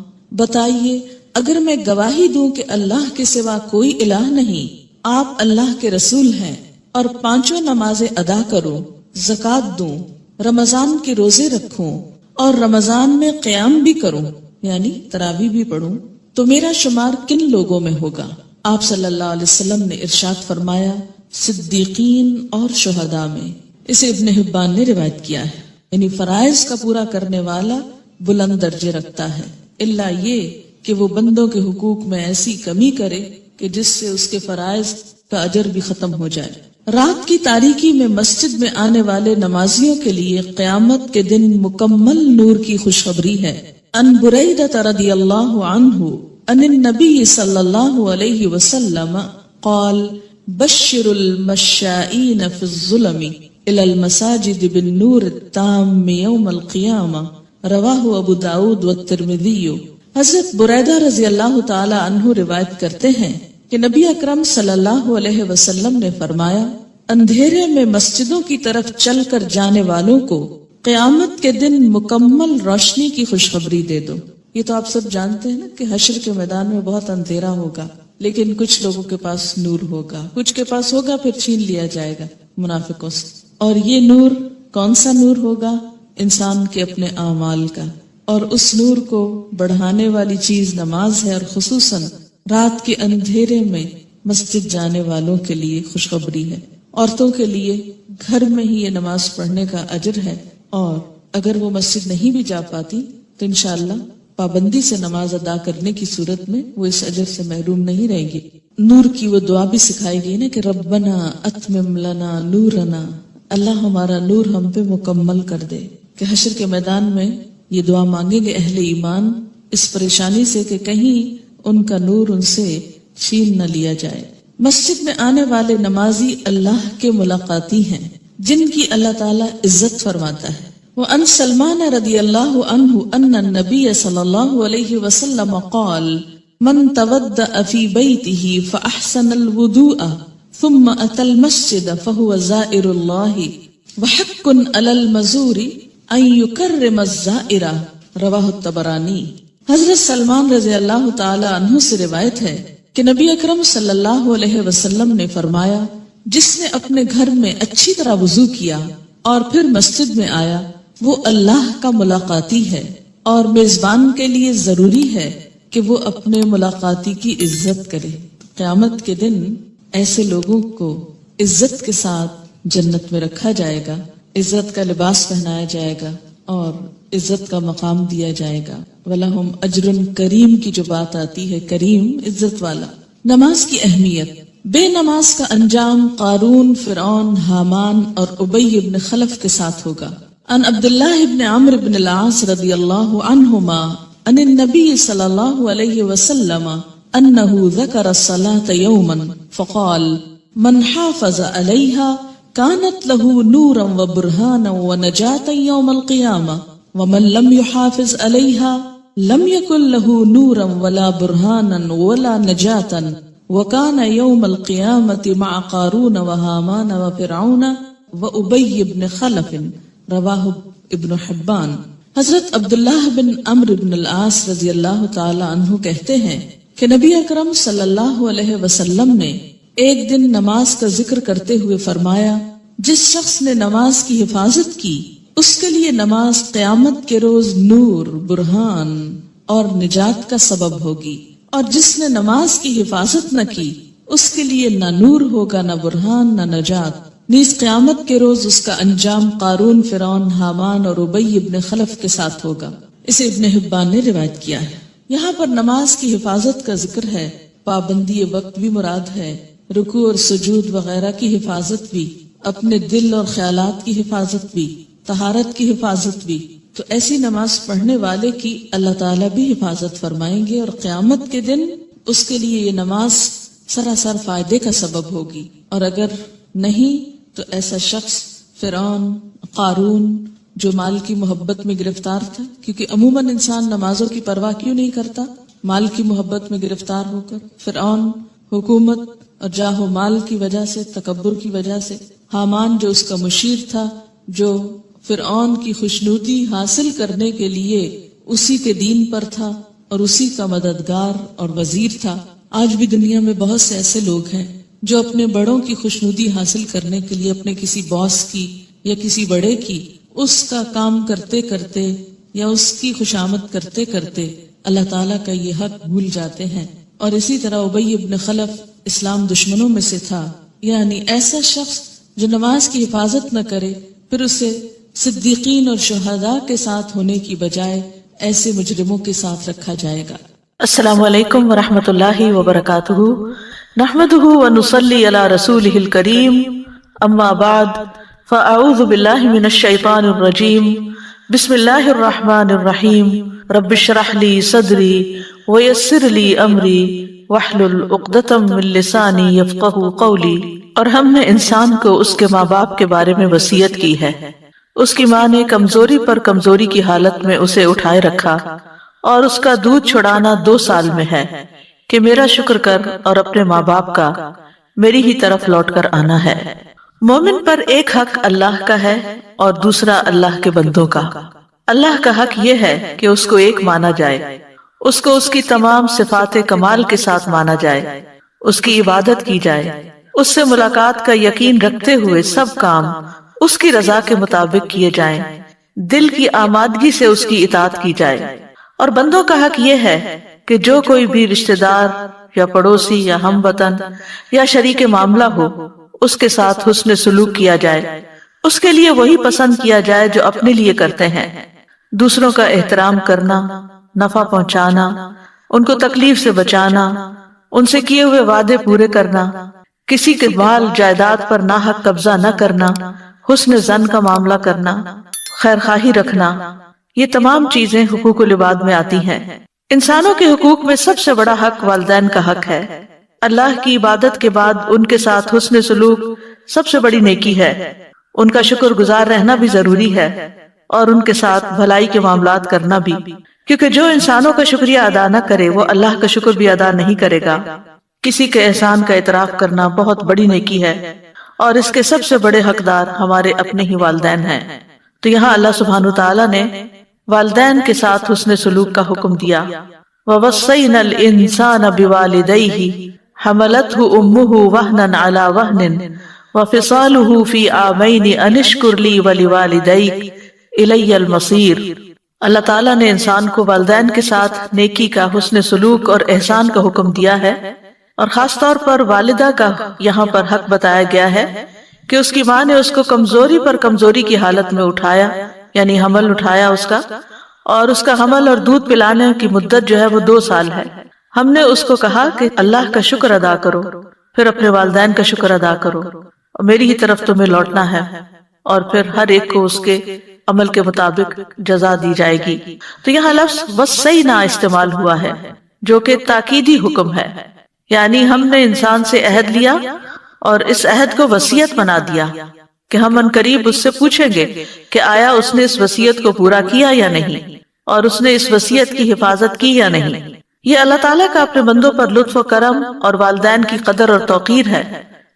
بتائیے اگر میں گواہی دوں کہ اللہ کے سوا کوئی الہ نہیں، آپ اللہ کے رسول ہیں اور پانچوں نمازیں ادا کروں، زکوٰۃ دوں، رمضان کے روزے رکھوں اور رمضان میں قیام بھی کروں یعنی تراویح بھی پڑھوں، تو میرا شمار کن لوگوں میں ہوگا؟ آپ صلی اللہ علیہ وسلم نے ارشاد فرمایا صدیقین اور شہداء میں۔ اسے ابن حبان نے روایت کیا ہے۔ یعنی فرائض کا پورا کرنے والا بلند درجے رکھتا ہے، الا یہ کہ وہ بندوں کے حقوق میں ایسی کمی کرے کہ جس سے اس کے فرائض کا اجر بھی ختم ہو جائے۔ رات کی تاریکی میں مسجد میں آنے والے نمازیوں کے لیے قیامت کے دن مکمل نور کی خوشخبری ہے۔ ان بریدہ رضی اللہ عنہ ان النبی صلی اللہ علیہ وسلم قال بشر المشائین فی الظلم الى المساجد بالنور التام یوم القیامہ رواہ ابو داود والترمذی۔ حضرت بریدہ رضی اللہ تعالی عنہ روایت کرتے ہیں کہ نبی اکرم صلی اللہ علیہ وسلم نے فرمایا اندھیرے میں مسجدوں کی طرف چل کر جانے والوں کو قیامت کے دن مکمل روشنی کی خوشخبری دے دو۔ یہ تو آپ سب جانتے ہیں نا کہ حشر کے میدان میں بہت اندھیرا ہوگا، لیکن کچھ لوگوں کے پاس نور ہوگا، کچھ کے پاس ہوگا پھر چھین لیا جائے گا منافقوں سے۔ اور یہ نور کون سا نور ہوگا؟ انسان کے اپنے اعمال کا، اور اس نور کو بڑھانے والی چیز نماز ہے، اور خصوصاً رات کے اندھیرے میں مسجد جانے والوں کے لیے خوشخبری ہے۔ عورتوں کے لیے گھر میں ہی یہ نماز پڑھنے کا اجر ہے، اور اگر وہ مسجد نہیں بھی جا پاتی تو انشاءاللہ پابندی سے نماز ادا کرنے کی صورت میں وہ اس اجر سے محروم نہیں رہیں گی۔ نور کی وہ دعا بھی سکھائی گئی نا کہ ربنا اتمم لنا نورنا، اللہ ہمارا نور ہم پہ مکمل کر دے، کہ حشر کے میدان میں یہ دعا مانگیں گے اہل ایمان اس پریشانی سے کہ کہیں ان کا نور ان سے چھین نہ لیا جائے۔ مسجد میں آنے والے نمازی اللہ کے ملاقاتی ہیں جن کی اللہ تعالیٰ عزت فرماتا ہے، وعن سلمان رضی اللہ عنہ ان النبی صلی اللہ علیہ وسلم قال من تودأ في بيته فأحسن الوضوء ثم أتى المسجد فهو زائر الله وحق على المزور أن يكرم الزائر رواہ الطبرانی۔ حضرت سلمان رضی اللہ تعالی عنہ سے روایت ہے کہ نبی اکرم صلی اللہ علیہ وسلم نے فرمایا، جس نے اپنے گھر میں اچھی طرح وضو کیا اور پھر مسجد میں آیا وہ اللہ کا ملاقاتی ہے، اور میزبان کے لیے ضروری ہے کہ وہ اپنے ملاقاتی کی عزت کرے۔ قیامت کے دن ایسے لوگوں کو عزت کے ساتھ جنت میں رکھا جائے گا، عزت کا لباس پہنایا جائے گا اور عزت کا مقام دیا جائے گا۔ وَلَهُمْ أَجْرٌ کریم کی جو بات آتی ہے، کریم عزت والا۔ نماز کی اہمیت۔ بے نماز کا انجام قارون، فرعون، حامان اور ابی بن خلف کے ساتھ ہوگا۔ عن عبداللہ بن عمرو بن العاص رضی اللہ عنہما عن النبی صلی اللہ علیہ وسلم انه ذکر الصلاة یوما فقال من حافظ علیہا كانت له نورا وبرهانا ونجاة يوم القيامة ومن لم يحافظ عليها لم يكن له نورا ولا برهانا ولا نجاة وكان يوم القيامة مع قارون وهامان وفرعون وأبي بن خلف رواہ ابن حبان۔ حضرت عبداللہ بن عمرو بن العاص رضی اللہ تعالی عنہ کہتے ہیں کہ نبی اکرم صلی اللہ علیہ وسلم نے ایک دن نماز کا ذکر کرتے ہوئے فرمایا، جس شخص نے نماز کی حفاظت کی اس کے لیے نماز قیامت کے روز نور، برہان اور نجات کا سبب ہوگی، اور جس نے نماز کی حفاظت نہ کی اس کے لیے نہ نور ہوگا، نہ برہان، نہ نجات۔ نیز قیامت کے روز اس کا انجام قارون، فرعون، حامان اور ابی ابن خلف کے ساتھ ہوگا۔ اسے ابن حبان نے روایت کیا ہے۔ یہاں پر نماز کی حفاظت کا ذکر ہے، پابندی وقت بھی مراد ہے، رکوع اور سجود وغیرہ کی حفاظت بھی، اپنے دل اور خیالات کی حفاظت بھی، طہارت کی حفاظت بھی۔ تو ایسی نماز پڑھنے والے کی اللہ تعالیٰ بھی حفاظت فرمائیں گے، اور قیامت کے دن اس کے لیے یہ نماز سراسر فائدے کا سبب ہوگی۔ اور اگر نہیں تو ایسا شخص فرعون، قارون جو مال کی محبت میں گرفتار تھا، کیونکہ عموماً انسان نمازوں کی پرواہ کیوں نہیں کرتا؟ مال کی محبت میں گرفتار ہو کر۔ فرعون حکومت اور جاہ و مال کی وجہ سے، تکبر کی وجہ سے۔ حامان جو اس کا مشیر تھا، جو فرعون کی خوشنودی حاصل کرنے کے لیے اسی کے دین پر تھا اور اسی کا مددگار اور وزیر تھا۔ آج بھی دنیا میں بہت سے ایسے لوگ ہیں جو اپنے بڑوں کی خوشنودی حاصل کرنے کے لیے اپنے کسی باس کی یا کسی بڑے کی اس کا کام کرتے کرتے یا اس کی خوشامد کرتے کرتے اللہ تعالیٰ کا یہ حق بھول جاتے ہیں۔ اور اسی طرح ابی ابن خلف اسلام دشمنوں میں سے تھا، یعنی ایسا شخص جو نماز کی حفاظت نہ کرے پھر اسے صدیقین اور شہداء کے ساتھ ہونے کی بجائے ایسے مجرموں کے ساتھ رکھا جائے گا۔
السلام علیکم ورحمۃ اللہ وبرکاتہ، نحمده ونصلی علی رسولہ الکریم، اما بعد فاعوذ باللہ من الشیطان الرجیم، بسم اللہ الرحمن الرحیم، رب اشرح لی صدری ویسر لی امری واحلل عقدۃ من لسانی یفقہوا قولی۔ اور ہم نے انسان کو اس کے ماں باپ کے بارے میں وصیت کی ہے۔ اس کی ماں نے کمزوری پر کمزوری کی حالت میں اسے اٹھائے رکھا، اور اس کا دودھ چھڑانا 2 سال میں ہے کہ میرا شکر کر اور اپنے ماں باپ کا میری ہی طرف لوٹ کر آنا ہے۔ مومن پر ایک حق اللہ کا ہے اور دوسرا اللہ کے بندوں کا۔ اللہ کا حق یہ ہے کہ اس کو ایک مانا جائے، اس کو اس کی تمام صفات کمال کے ساتھ مانا جائے، اس کی عبادت کی جائے، اس سے ملاقات کا یقین رکھتے ہوئے سب کام اس کی رضا کے مطابق کیے جائیں، دل کی آمادگی سے اس کی اطاعت کی جائے۔ اور بندوں کا حق یہ ہے کہ جو کوئی بھی رشتہ دار یا پڑوسی یا ہم وطن یا شریک معاملہ ہو اس کے ساتھ حسن سلوک کیا جائے، اس کے لیے وہی پسند کیا جائے جو اپنے لیے کرتے ہیں۔ دوسروں کا احترام کرنا، نفع پہنچانا، ان کو تکلیف سے بچانا، ان سے کیے ہوئے وعدے پورے کرنا، کسی کے مال جائیداد پر ناحق قبضہ نہ کرنا، حسن ظن کا معاملہ کرنا، خیر خواہی رکھنا، یہ تمام چیزیں حقوق العباد میں آتی ہیں۔ انسانوں کے حقوق میں سب سے بڑا حق والدین کا حق ہے۔ اللہ کی عبادت کے بعد ان کے ساتھ حسن سلوک سب سے بڑی نیکی ہے۔ ان کا شکر گزار رہنا بھی ضروری ہے، اور ان کے ساتھ بھلائی کے معاملات کرنا بھی، کیونکہ جو انسانوں کا شکریہ ادا نہ کرے وہ اللہ کا شکر بھی ادا نہیں کرے گا۔ کسی کے احسان کا اعتراف کرنا بہت بڑی نیکی ہے، اور اس کے سب سے بڑے حقدار ہمارے اپنے ہی والدین ہیں۔ تو یہاں اللہ سبحانہ وتعالی نے والدین کے ساتھ حسن سلوک کا حکم دیا۔ وَوَصَّيْنَا الْإِنسَانَ بِوَالِدَيْهِ حَمَلَتْهُ أُمُّهُ وَهْنًا عَلَى وَهْنٍ وَفِصَالُهُ فِي عَامَيْنِ أَنِ اشْكُرْ لِي وَلِوَالِدَيْكَ إِلَيَّ الْمَصِيرُ۔ اللہ تعالیٰ نے انسان کو والدین کے ساتھ نیکی کا، حسن سلوک اور احسان کا حکم دیا ہے، اور خاص طور پر والدہ کا یہاں پر حق بتایا گیا ہے کہ اس کی ماں نے اس کو کمزوری پر کمزوری کی حالت میں اٹھایا، یعنی حمل اٹھایا اس کا، اور اس کا حمل اور دودھ پلانے کی مدت جو ہے وہ 2 سال ہے۔ ہم نے اس کو کہا کہ اللہ کا شکر ادا کرو، پھر اپنے والدین کا شکر ادا کرو، اور میری ہی طرف تمہیں لوٹنا ہے، اور پھر ہر ایک کو اس کے عمل کے مطابق جزا دی جائے گی۔ تو یہاں لفظ وصینا استعمال ہوا ہے، جو کہ تاکیدی حکم ہے، یعنی ہم نے انسان سے عہد لیا اور اس عہد کو وصیت بنا دیا کہ ہم عنقریب اس سے پوچھیں گے کہ آیا اس نے اس وصیت کو پورا کیا یا نہیں، اور اس نے اس وصیت کی حفاظت کی یا نہیں۔ یہ اللہ تعالیٰ کا اپنے بندوں پر لطف و کرم اور والدین کی قدر اور توقیر ہے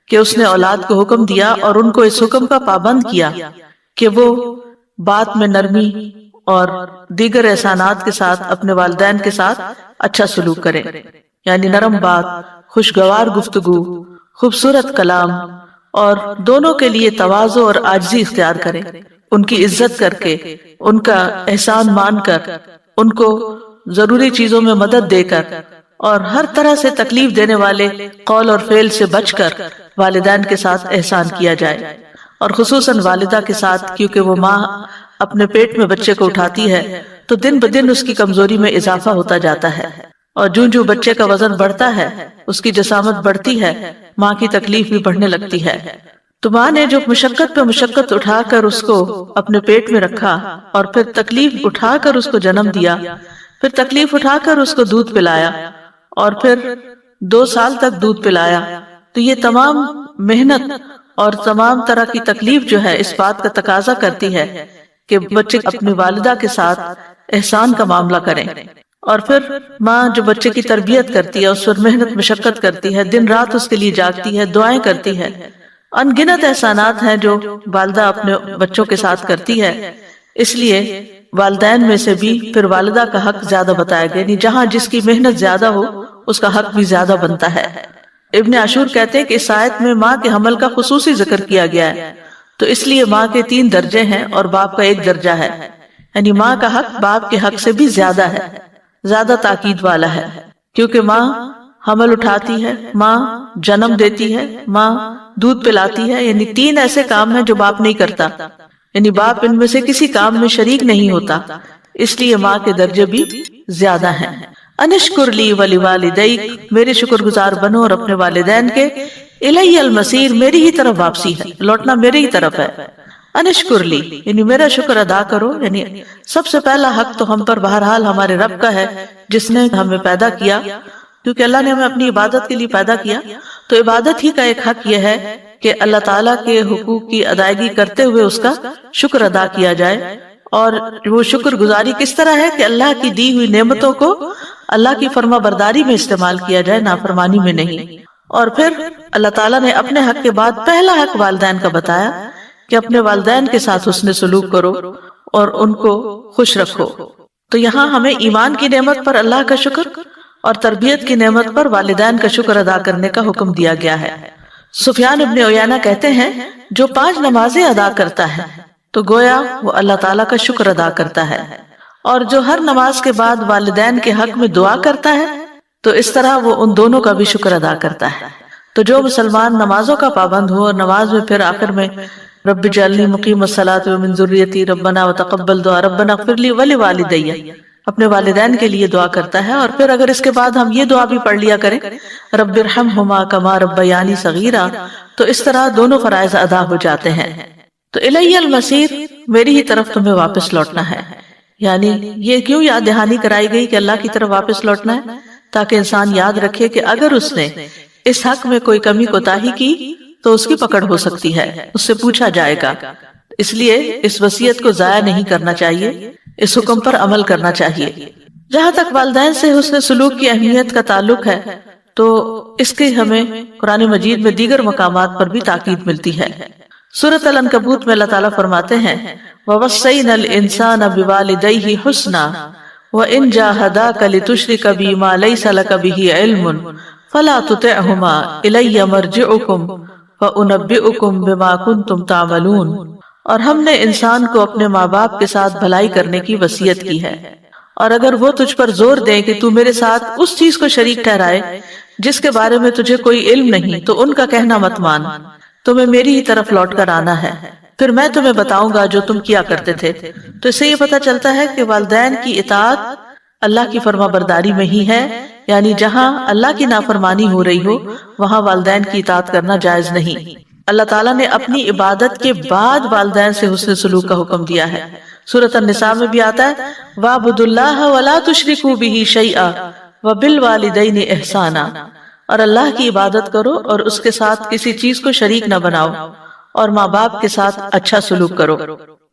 کہ اس نے اولاد کو حکم دیا اور ان کو اس حکم کا پابند کیا کہ وہ بات میں نرمی اور دیگر احسانات کے ساتھ اپنے والدین کے ساتھ اچھا سلوک کریں، یعنی نرم بات، خوشگوار گفتگو، خوبصورت کلام، اور دونوں کے لیے تواضع اور عاجزی اختیار کریں، ان کی عزت کر کے، ان کا احسان مان کر، ان کو ضروری چیزوں میں مدد دے کر، اور ہر طرح سے تکلیف دینے والے قول اور فعل سے بچ کر والدین کے ساتھ احسان کیا جائے، اور خصوصاً والدہ کے ساتھ، کیونکہ وہ ماں اپنے پیٹ میں بچے کو اٹھاتی ہے تو دن بدن اس کی کمزوری میں اضافہ ہوتا جاتا ہے، اور جو بچے کا وزن بڑھتا ہے اس کی جسامت بڑھتی ہے، ماں کی تکلیف بھی بڑھنے لگتی ہے۔ تو ماں نے جو مشقت پہ مشقت اٹھا کر اس کو اپنے پیٹ میں رکھا، اور پھر تکلیف اٹھا کر اس کو جنم دیا، پھر تکلیف اٹھا کر اس کو دودھ پلایا، اور پھر 2 سال تک دودھ پلایا، تو یہ تمام محنت اور تمام طرح کی تکلیف جو ہے اس بات کا تقاضا کرتی ہے کہ بچے اپنی والدہ کے ساتھ احسان کا معاملہ کریں۔ اور پھر ماں جو بچے کی تربیت کرتی ہے، اس پر محنت مشقت کرتی ہے، دن رات اس کے لیے جاگتی ہے، دعائیں کرتی ہے، ان گنت احسانات ہیں جو والدہ اپنے بچوں کے ساتھ کرتی ہے۔ اس لیے والدین میں سے بھی پھر والدہ کا حق زیادہ بتایا گیا، یعنی جہاں جس کی محنت زیادہ ہو اس کا حق بھی زیادہ بنتا ہے۔ ابن عاشور کہتے ہیں کہ اس آیت میں ماں کے حمل کا خصوصی ذکر کیا گیا ہے، تو اس لیے ماں کے 3 درجے ہیں اور باپ کا 1 درجہ ہے، یعنی ماں کا حق باپ کے حق سے بھی زیادہ ہے، زیادہ تاکید والا ہے، کیونکہ ماں حمل اٹھاتی ہے، ماں جنم دیتی ہے، ماں دودھ پلاتی ہے، یعنی 3 ایسے کام ہیں جو باپ نہیں کرتا، یعنی باپ ان میں سے کسی کام میں شریک نہیں ہوتا، اس لیے ماں کے درجے بھی زیادہ ہیں۔ انشکر لی ولوالدیک، میرے شکر گزار بنو اور اپنے والدین کے، الی المصیر، میری ہی طرف واپسی ہے، لوٹنا میرے ہی طرف ہے۔ انشکر لی یعنی میرا شکر ادا کرو، یعنی سب سے پہلا حق تو ہم پر بہرحال ہمارے رب کا ہے جس نے ہمیں پیدا کیا، کیونکہ اللہ نے ہمیں اپنی عبادت کے لیے پیدا کیا، تو عبادت ہی کا ایک حق یہ ہے کہ اللہ تعالیٰ کے حقوق کی ادائیگی کرتے ہوئے اس کا شکر ادا کیا جائے۔ اور وہ شکر گزاری کس طرح ہے کہ اللہ کی دی ہوئی نعمتوں کو اللہ کی فرما برداری میں استعمال کیا جائے، نافرمانی میں نہیں۔ اور پھر اللہ تعالیٰ نے اپنے حق کے بعد پہلا حق والدین کا بتایا کہ اپنے والدین کے ساتھ حسن سلوک کرو اور ان کو خوش رکھو۔ تو یہاں ہمیں ایمان کی نعمت پر اللہ کا شکر اور تربیت کی نعمت پر والدین کا شکر ادا کرنے کا حکم دیا گیا ہے۔ سفیان ابن عیینہ کہتے ہیں جو 5 نمازیں ادا کرتا ہے تو گویا وہ اللہ تعالیٰ کا شکر ادا کرتا ہے، اور جو ہر نماز کے بعد والدین کے حق میں دعا کرتا ہے تو اس طرح وہ ان دونوں کا بھی شکر ادا کرتا ہے۔ تو جو مسلمان نمازوں کا پابند ہو اور نماز میں پھر آخر میں رب اجعلنی مقیم الصلاۃ ومن ذریتی ربنا وتقبل دعا ربنا اغفر لی ولوالدی، اپنے والدین کے لیے دعا کرتا ہے، اور پھر اگر اس کے بعد ہم یہ دعا بھی پڑھ لیا کریں رب ارحمہما کما ربیانی صغیرا، تو اس طرح دونوں فرائض ادا ہو جاتے ہیں۔ تو الی المصیر، میری ہی طرف تمہیں واپس لوٹنا ہے، یعنی یہ کیوں یاد دہانی کرائی گئی کہ اللہ کی طرف واپس لوٹنا ہے؟ تاکہ انسان یاد رکھے کہ اگر اس نے اس حق میں کوئی کمی کوتاہی کی تو اس کی پکڑ ہو سکتی ہے، اس سے پوچھا جائے گا۔ اس لیے اس وصیت کو ضائع نہیں کرنا چاہیے، اس حکم پر عمل کرنا چاہیے۔ جہاں تک والدین سے حسن سلوک کی اہمیت کا تعلق ہے تو اس کی ہمیں قرآن مجید میں دیگر مقامات پر بھی تاکید ملتی ہے۔ سورۃ العنکبوت میں اللہ تعالیٰ فرماتے ہیں وَوَصَّيْنَا الْإِنسَانَ بِوَالِدَيْهِ حُسْنًا وَإِنْ جَاهَدَاكَ لِتُشْرِكَ بِي مَا لَيْسَ لَكَ بِهِ عِلْمٌ فَلَا تُطِعْهُمَا إِلَيَّ مَرْجِعُكُمْ فَأُنَبِّئُكُمْ بِمَا كُنْتُمْ تَعْمَلُونَ۔ اور ہم نے انسان کو اپنے ماں باپ کے ساتھ بھلائی کرنے کی وصیت کی ہے، اور اگر وہ تجھ پر زور دیں کہ تو میرے ساتھ اس چیز کو شریک ٹھہرائے جس کے بارے میں تجھے کوئی علم نہیں تو ان کا کہنا مت مان، تمہیں میری ہی طرف لوٹ کر آنا ہے، پھر میں تمہیں بتاؤں گا جو تم کیا کرتے تھے۔ تو اس سے یہ پتہ چلتا ہے کہ والدین کی اطاعت اللہ کی فرما برداری میں ہی ہے، یعنی جہاں اللہ کی نافرمانی ہو رہی ہو وہاں والدین کی اطاعت کرنا جائز نہیں۔ اللہ تعالیٰ نے اپنی عبادت کے بعد والدین سے حسن سلوک کا حکم دیا ہے۔ سورۃ النساء میں بھی آتا ہے وَاعْبُدُوا اللَّهَ وَلَا تُشْرِكُوا بِهِ شَيْئًا وَبِالْوَالِدَيْنِ إِحْسَانًا، اور اللہ کی عبادت کرو اور اس کے ساتھ کسی چیز کو شریک نہ بناؤ، اور ماں باپ کے ساتھ اچھا سلوک کرو۔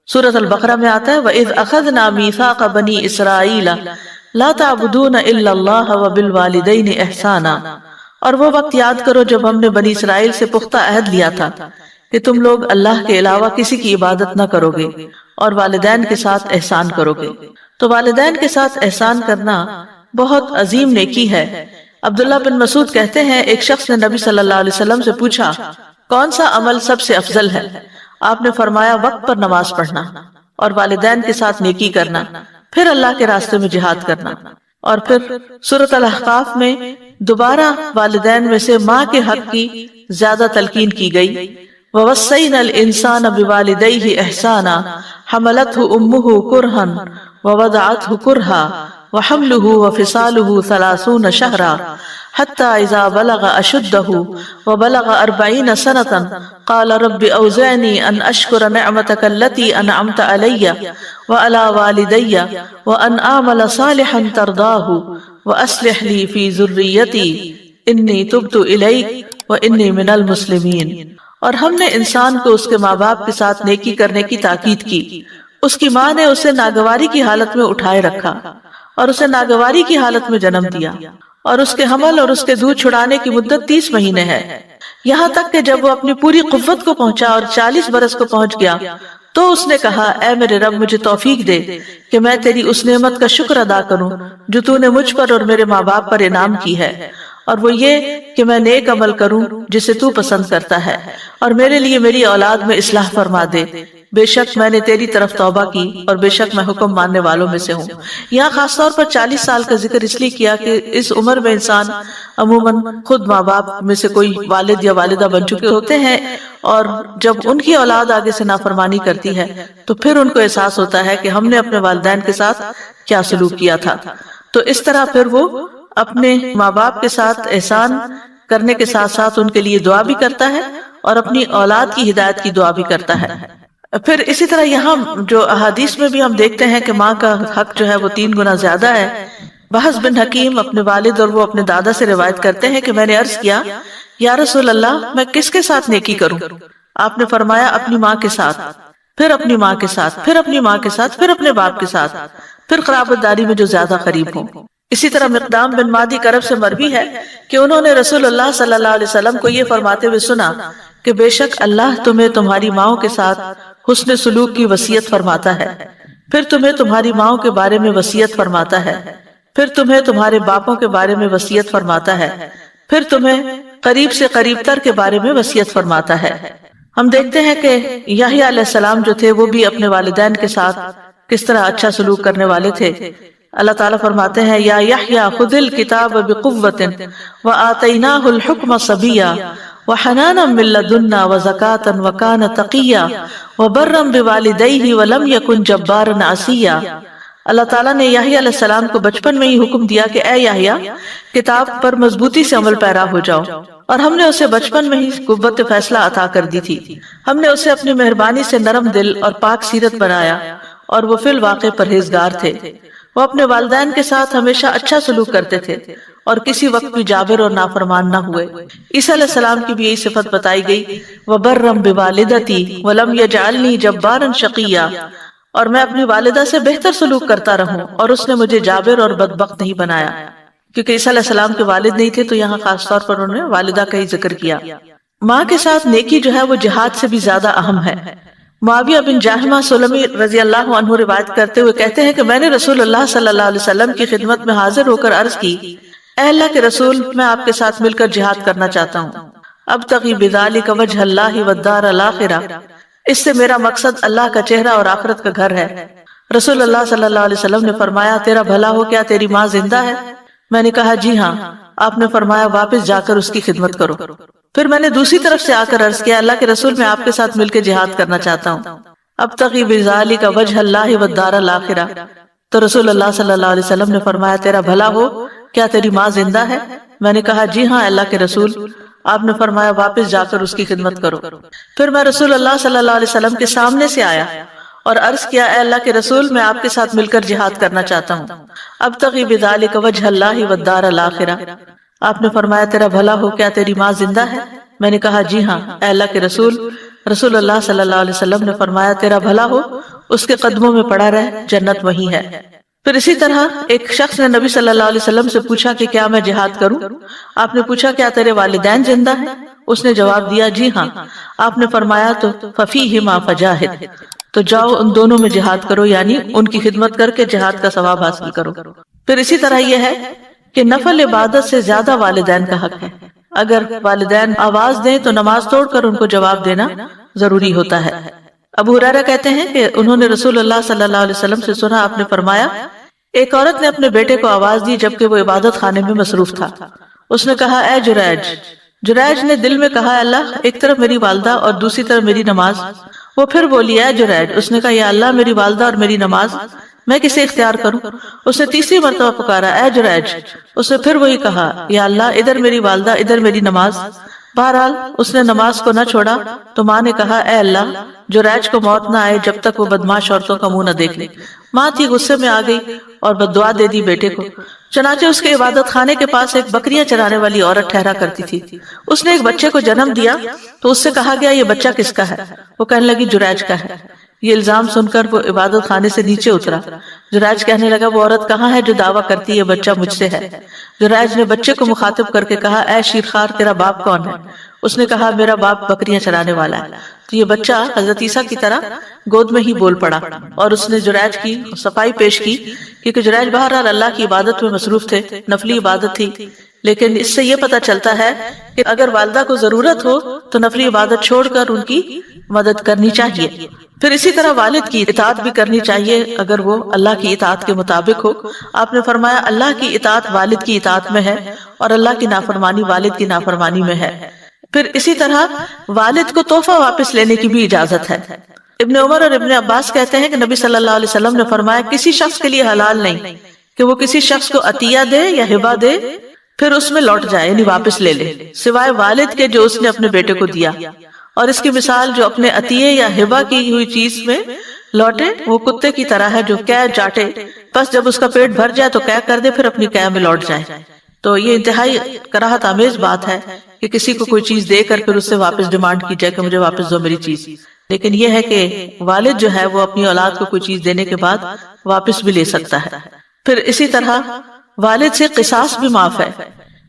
سورۃ البقرہ میں آتا ہے وَإِذْ أَخَذْنَا مِيثَاقَ بَنِي إِسْرَائِيلَ لَا تَعْبُدُونَ إِلَّا اللَّهَ وَبِالْوَالِدَيْنِ إِحْسَانًا، اور وہ وقت یاد کرو جب ہم نے بنی اسرائیل سے پختہ عہد لیا تھا کہ تم لوگ اللہ کے علاوہ کسی کی عبادت نہ کرو گے اور والدین کے ساتھ احسان کرو گے۔ تو والدین کے ساتھ احسان کرنا بہت عظیم نیکی ہے۔ عبداللہ بن مسعود کہتے ہیں ایک شخص نے نبی صلی اللہ علیہ وسلم سے پوچھا کون سا عمل سب سے افضل ہے؟ آپ نے فرمایا وقت پر نماز پڑھنا اور والدین کے ساتھ نیکی کرنا، پھر اللہ کے راستے میں جہاد کرنا۔ اور پھر سورۃ الاحقاف میں دوبارہ والدین میں سے ماں کے حق کی زیادہ تلقین کی گئی وَوَصَّيْنَا الْإِنسَانَ بِوَالِدَيْهِ إِحْسَانًا حَمَلَتْهُ أُمُّهُ كُرْهًا وَوَضَعَتْهُ كُرْهًا وَحَمْلُهُ وَفِصَالُهُ 30 شهرا حتى إذا بلغ أشده وبلغ 40 سنة قال رب أوزعني أن أشكر نعمتك التي أنعمت علي وعلى والدي وأن أعمل صالحا ترضاه وأصلح لي في ذريتي إني تبت إليك وإني من المسلمين۔ اور ہم نے انسان کو اس کے ماں باپ کے ساتھ نیکی کرنے کی تاکید کی۔ اس کی ماں نے اسے ناگواری کی حالت میں اٹھائے رکھا اور اسے ناگواری کی حالت میں جنم دیا، اور اس کے حمل اور اس کے دودھ چھڑانے کی مدت 30 مہینے ہے، یہاں تک کہ جب وہ اپنی پوری قوت کو پہنچا اور 40 برس کو پہنچ گیا تو اس نے کہا اے میرے رب مجھے توفیق دے کہ میں تیری اس نعمت کا شکر ادا کروں جو تو نے مجھ پر اور میرے ماں باپ پر انعام کی ہے، اور وہ یہ کہ میں نیک عمل کروں جسے تو پسند کرتا ہے، اور میرے لیے میری اولاد میں اصلاح فرما دے، بے شک میں نے تیری طرف توبہ کی اور بے شک میں حکم ماننے والوں میں سے ہوں۔ یہاں خاص طور پر 40 سال کا ذکر اس لیے کیا کہ اس عمر میں انسان عموماً خود ماں باپ میں سے کوئی والد یا والدہ بن چکے ہوتے ہیں، اور جب ان کی اولاد آگے سے نافرمانی کرتی ہے تو پھر ان کو احساس ہوتا ہے کہ ہم نے اپنے والدین کے ساتھ کیا سلوک کیا تھا۔ تو اس طرح پھر وہ اپنے ماں باپ کے ساتھ احسان کرنے کے ساتھ ساتھ ان کے لیے دعا بھی کرتا ہے اور اپنی اولاد کی ہدایت کی دعا بھی کرتا ہے۔ پھر اسی طرح یہاں جو احادیث میں بھی ہم دیکھتے ہیں کہ ماں کا حق جو ہے وہ 3 گنا زیادہ ہے۔ بحث بن حکیم اپنے والد اور وہ اپنے دادا سے روایت کرتے ہیں کہ میں نے عرض کیا یا رسول اللہ میں کس کے ساتھ نیکی کروں؟ آپ نے فرمایا اپنی ماں کے ساتھ، پھر اپنی ماں کے ساتھ، پھر اپنی ماں کے ساتھ، پھر اپنے باپ کے ساتھ، پھر قرابت داری میں جو زیادہ قریب ہوں۔ اسی طرح مقدام بن مادی کرب سے مروی ہے کہ انہوں نے رسول اللہ صلی اللہ علیہ وسلم کو یہ فرماتے ہوئے سنا کہ بے شک اللہ تمہیں تمہاری ماؤں کے ساتھ حسن سلوک کی وصیت فرماتا ہے، پھر تمہیں تمہاری ماؤں کے بارے میں وصیت فرماتا ہے، پھر تمہیں تمہارے باپوں کے بارے میں وصیت فرماتا ہے، پھر تمہیں قریب سے قریب تر کے بارے میں وصیت فرماتا ہے۔ ہم دیکھتے ہیں کہ یحییٰ علیہ السلام جو تھے وہ بھی اپنے والدین کے ساتھ کس طرح اچھا سلوک کرنے والے تھے۔ اللہ تعالیٰ فرماتے ہیں یا یحییٰ خذ الکتاب بقوۃ وآتیناہ الحکم صبیا وحنانا من لدنا وزکاة وکان تقیا وبرا بوالدیہ ولم یکن جبارا عصیا۔ اللہ تعالیٰ نے یحییٰ علیہ السلام کو بچپن میں ہی حکم دیا کہ اے یحییٰ کتاب پر مضبوطی سے عمل پیرا ہو جاؤ، اور ہم نے اسے بچپن میں ہی قوت فیصلہ عطا کر دی تھی۔ ہم نے اسے اپنی مہربانی سے نرم دل اور پاک سیرت بنایا، اور وہ فی الواقع پرہیزگار تھے۔ وہ اپنے والدین کے ساتھ ہمیشہ اچھا سلوک کرتے تھے اور کسی وقت بھی جابر اور نافرمان نہ ہوئے۔ عیسیٰ علیہ السلام کی بھی یہی صفت بتائی گئی، وَبَرًّا بِوَالِدَتِي وَلَمْ يَجْعَلْنِي جَبَّارًا شَقِيًّا، اور میں اپنی والدہ سے بہتر سلوک کرتا رہوں اور اس نے مجھے جابر اور بدبخت نہیں بنایا۔ کیونکہ عیسیٰ علیہ السلام کے والد نہیں تھے تو یہاں خاص طور پر انہوں نے والدہ کا ہی ذکر کیا۔ ماں کے ساتھ نیکی جو ہے وہ جہاد سے بھی زیادہ اہم ہے۔ معاویہ بن جاہمہ سلمی رضی اللہ عنہ روایت کرتے ہوئے کہتے ہیں کہ میں نے رسول اللہ صلی اللہ علیہ وسلم کی خدمت میں حاضر ہو کر عرض کی، اے اللہ کے رسول، میں آپ کے ساتھ مل کر جہاد کرنا چاہتا ہوں۔ ابتغی بذالک وجہ اللہ والدار الاخرہ، اس سے میرا مقصد اللہ کا چہرہ اور آخرت کا گھر ہے۔ رسول اللہ صلی اللہ علیہ وسلم نے فرمایا، تیرا بھلا ہو، کیا تیری ماں زندہ ہے؟ میں نے کہا جی ہاں۔ آپ نے فرمایا، واپس جا کر اس کی خدمت کرو۔ پھر میں نے دوسری طرف سے آ کر عرض کیا، اللہ کے رسول، میں آپ کے ساتھ مل کے جہاد کرنا چاہتا ہوں۔ ابتغی بذالک وجہ اللہ والدار الاخرہ، تو رسول اللہ صلی اللہ علیہ وسلم نے فرمایا، تیرا بھلا ہو، کیا تیری ماں زندہ ہے؟ میں نے کہا جی ہاں اللہ کے رسول۔ آپ نے فرمایا، واپس جا کر اس کی خدمت کرو۔ پھر میں رسول اللہ صلی اللہ علیہ وسلم کے سامنے سے آیا اور عرض کیا، اے اللہ کے رسول، میں آپ کے ساتھ مل کر جہاد کرنا چاہتا ہوں۔ ابتغی بذالک وجہ اللہ والدار الاخرہ۔ آپ نے فرمایا، تیرا بھلا ہو، کیا تیری ماں زندہ ہے؟ میں نے کہا جی ہاں اے اللہ کے رسول۔ رسول اللہ صلی اللہ علیہ وسلم نے فرمایا، تیرا بھلا ہو، اس کے قدموں میں پڑا رہ، جنت وہی ہے۔ پھر اسی طرح ایک شخص نے نبی صلی اللہ علیہ وسلم سے پوچھا کہ کیا میں جہاد کروں؟ آپ نے پوچھا، کیا تیرے والدین زندہ ہیں؟ اس نے جواب دیا جی ہاں۔ آپ نے فرمایا، تو ففیہما فجاہد، تو جاؤ ان دونوں میں جہاد کرو، یعنی ان کی خدمت کر کے جہاد کا ثواب حاصل کرو۔ پھر اسی طرح یہ ہے کہ نفل عبادت سے زیادہ والدین کا حق ہے۔ اگر والدین آواز دیں تو نماز توڑ کر ان کو جواب دینا ضروری ہوتا ہے۔ ابو ہریرہ کہتے ہیں کہ انہوں نے رسول اللہ صلی اللہ علیہ وسلم سے سنا، آپ نے فرمایا، ایک عورت نے اپنے بیٹے کو آواز دی جبکہ وہ عبادت خانے میں مصروف تھا۔ اس نے کہا، اے جریج۔ جریج نے دل میں کہا، اللہ، ایک طرف میری والدہ اور دوسری طرف میری نماز۔ وہ پھر بولی، اے جریج۔ اس نے کہا، یا اللہ، میری والدہ اور میری نماز، میں کسے اختیار کروں؟ اس نے تیسری مرتبہ پکارا، اے جریج۔ اس نے پھر وہی کہا، یا اللہ، ادھر میری والدہ، ادھر میری نماز۔ بہرحال اس نے نماز کو نہ چھوڑا تو ماں نے کہا، اے اللہ، جریج کو موت نہ آئے جب تک وہ بدماش عورتوں کا منہ نہ دیکھ لے۔ ماں تھی، غصے میں آ گئی اور بددعا دے دی بیٹے کو۔ چنانچہ اس کے عبادت خانے کے پاس ایک بکریاں چرانے والی عورت ٹھہرا کرتی تھی۔ اس نے ایک بچے کو جنم دیا تو اس سے کہا گیا، یہ بچہ کس کا ہے؟ وہ کہنے لگی، جریج کا ہے۔ یہ الزام سن کر وہ عبادت خانے سے نیچے اترا۔ جریج کہنے لگا، وہ عورت کہاں ہے جو دعویٰ کرتی ہے بچہ مجھ سے ہے؟ جریج نے بچے کو مخاطب کر کے کہا، اے شیرخوار، تیرا باپ کون ہے؟ اس نے کہا، میرا باپ بکریاں چرانے والا ہے۔ تو یہ بچہ حضرت عیسیٰ کی طرح گود میں ہی بول پڑا اور اس نے جریج کی صفائی پیش کی، کیونکہ جریج بہرحال اللہ کی عبادت میں مصروف تھے، نفلی عبادت تھی۔ لیکن اس سے یہ پتہ چلتا ہے کہ اگر والدہ کو ضرورت ہو تو نفلی عبادت چھوڑ کر ان کی مدد کرنی چاہیے۔ پھر اسی طرح والد کی اطاعت بھی کرنی چاہیے اگر وہ اللہ کی اطاعت کے مطابق ہو۔ آپ نے فرمایا، اللہ کی اطاعت والد کی اطاعت میں ہے اور اللہ کی نافرمانی والد کی نافرمانی میں ہے۔ پھر اسی طرح والد کو تحفہ واپس لینے کی بھی اجازت ہے۔ ابن عمر اور ابن عباس کہتے ہیں کہ نبی صلی اللہ علیہ وسلم نے فرمایا، کسی شخص کے لیے حلال نہیں کہ وہ کسی شخص کو عطیہ دے یا ہبہ دے پھر اس میں لوٹ جائے، یعنی واپس لے لے، سوائے والد کے جو اس نے اپنے بیٹے کو دیا۔ اور اس کی مثال جو اپنے عطیے یا ہبہ کی ہوئی چیز میں لوٹے وہ کتے کی طرح ہے جو قے چاٹے، بس جب اس کا پیٹ بھر جائے تو قے کر دے، پھر اپنی قے میں لوٹ جائے۔ تو یہ انتہائی کراہت آمیز بات ہے کہ کسی کو کوئی چیز دے کر پھر اس سے واپس ڈیمانڈ کی جائے کہ مجھے واپس دو میری چیز۔ لیکن یہ ہے کہ والد جو ہے وہ اپنی اولاد کو کوئی چیز دینے کے بعد واپس بھی لے سکتا ہے۔ پھر اسی طرح والد سے قصاص بھی معاف ہے۔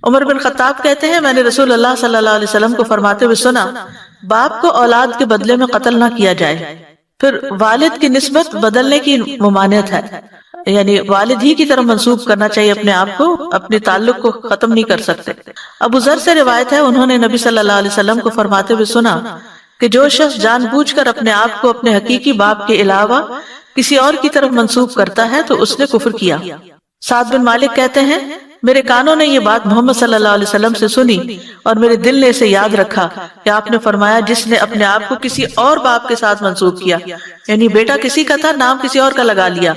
عمر بن خطاب کہتے ہیں، میں نے رسول اللہ صلی اللہ علیہ وسلم کو فرماتے ہوئے سنا، باپ کو اولاد کے بدلے میں قتل نہ کیا جائے۔ پھر والد کی نسبت بدلنے کی ممانعت ہے، یعنی والد ہی کی طرف منسوب کرنا چاہیے اپنے آپ کو، اپنے تعلق کو ختم نہیں کر سکتے۔ ابو ذر سے روایت ہے، انہوں نے نبی صلی اللہ علیہ وسلم کو فرماتے ہوئے سنا کہ جو شخص جان بوجھ کر اپنے آپ کو اپنے حقیقی باپ کے علاوہ کسی اور کی طرف منسوب کرتا ہے تو اس نے کفر کیا۔ سعد بن مالک کہتے ہیں، میرے کانوں نے یہ بات محمد صلی اللہ علیہ وسلم سے سنی اور میرے دل نے اسے یاد رکھا کہ آپ نے فرمایا، جس نے اپنے آپ کو کسی اور باپ کے ساتھ منسوب کیا، یعنی بیٹا کسی کا تھا، نام کسی اور کا لگا لیا،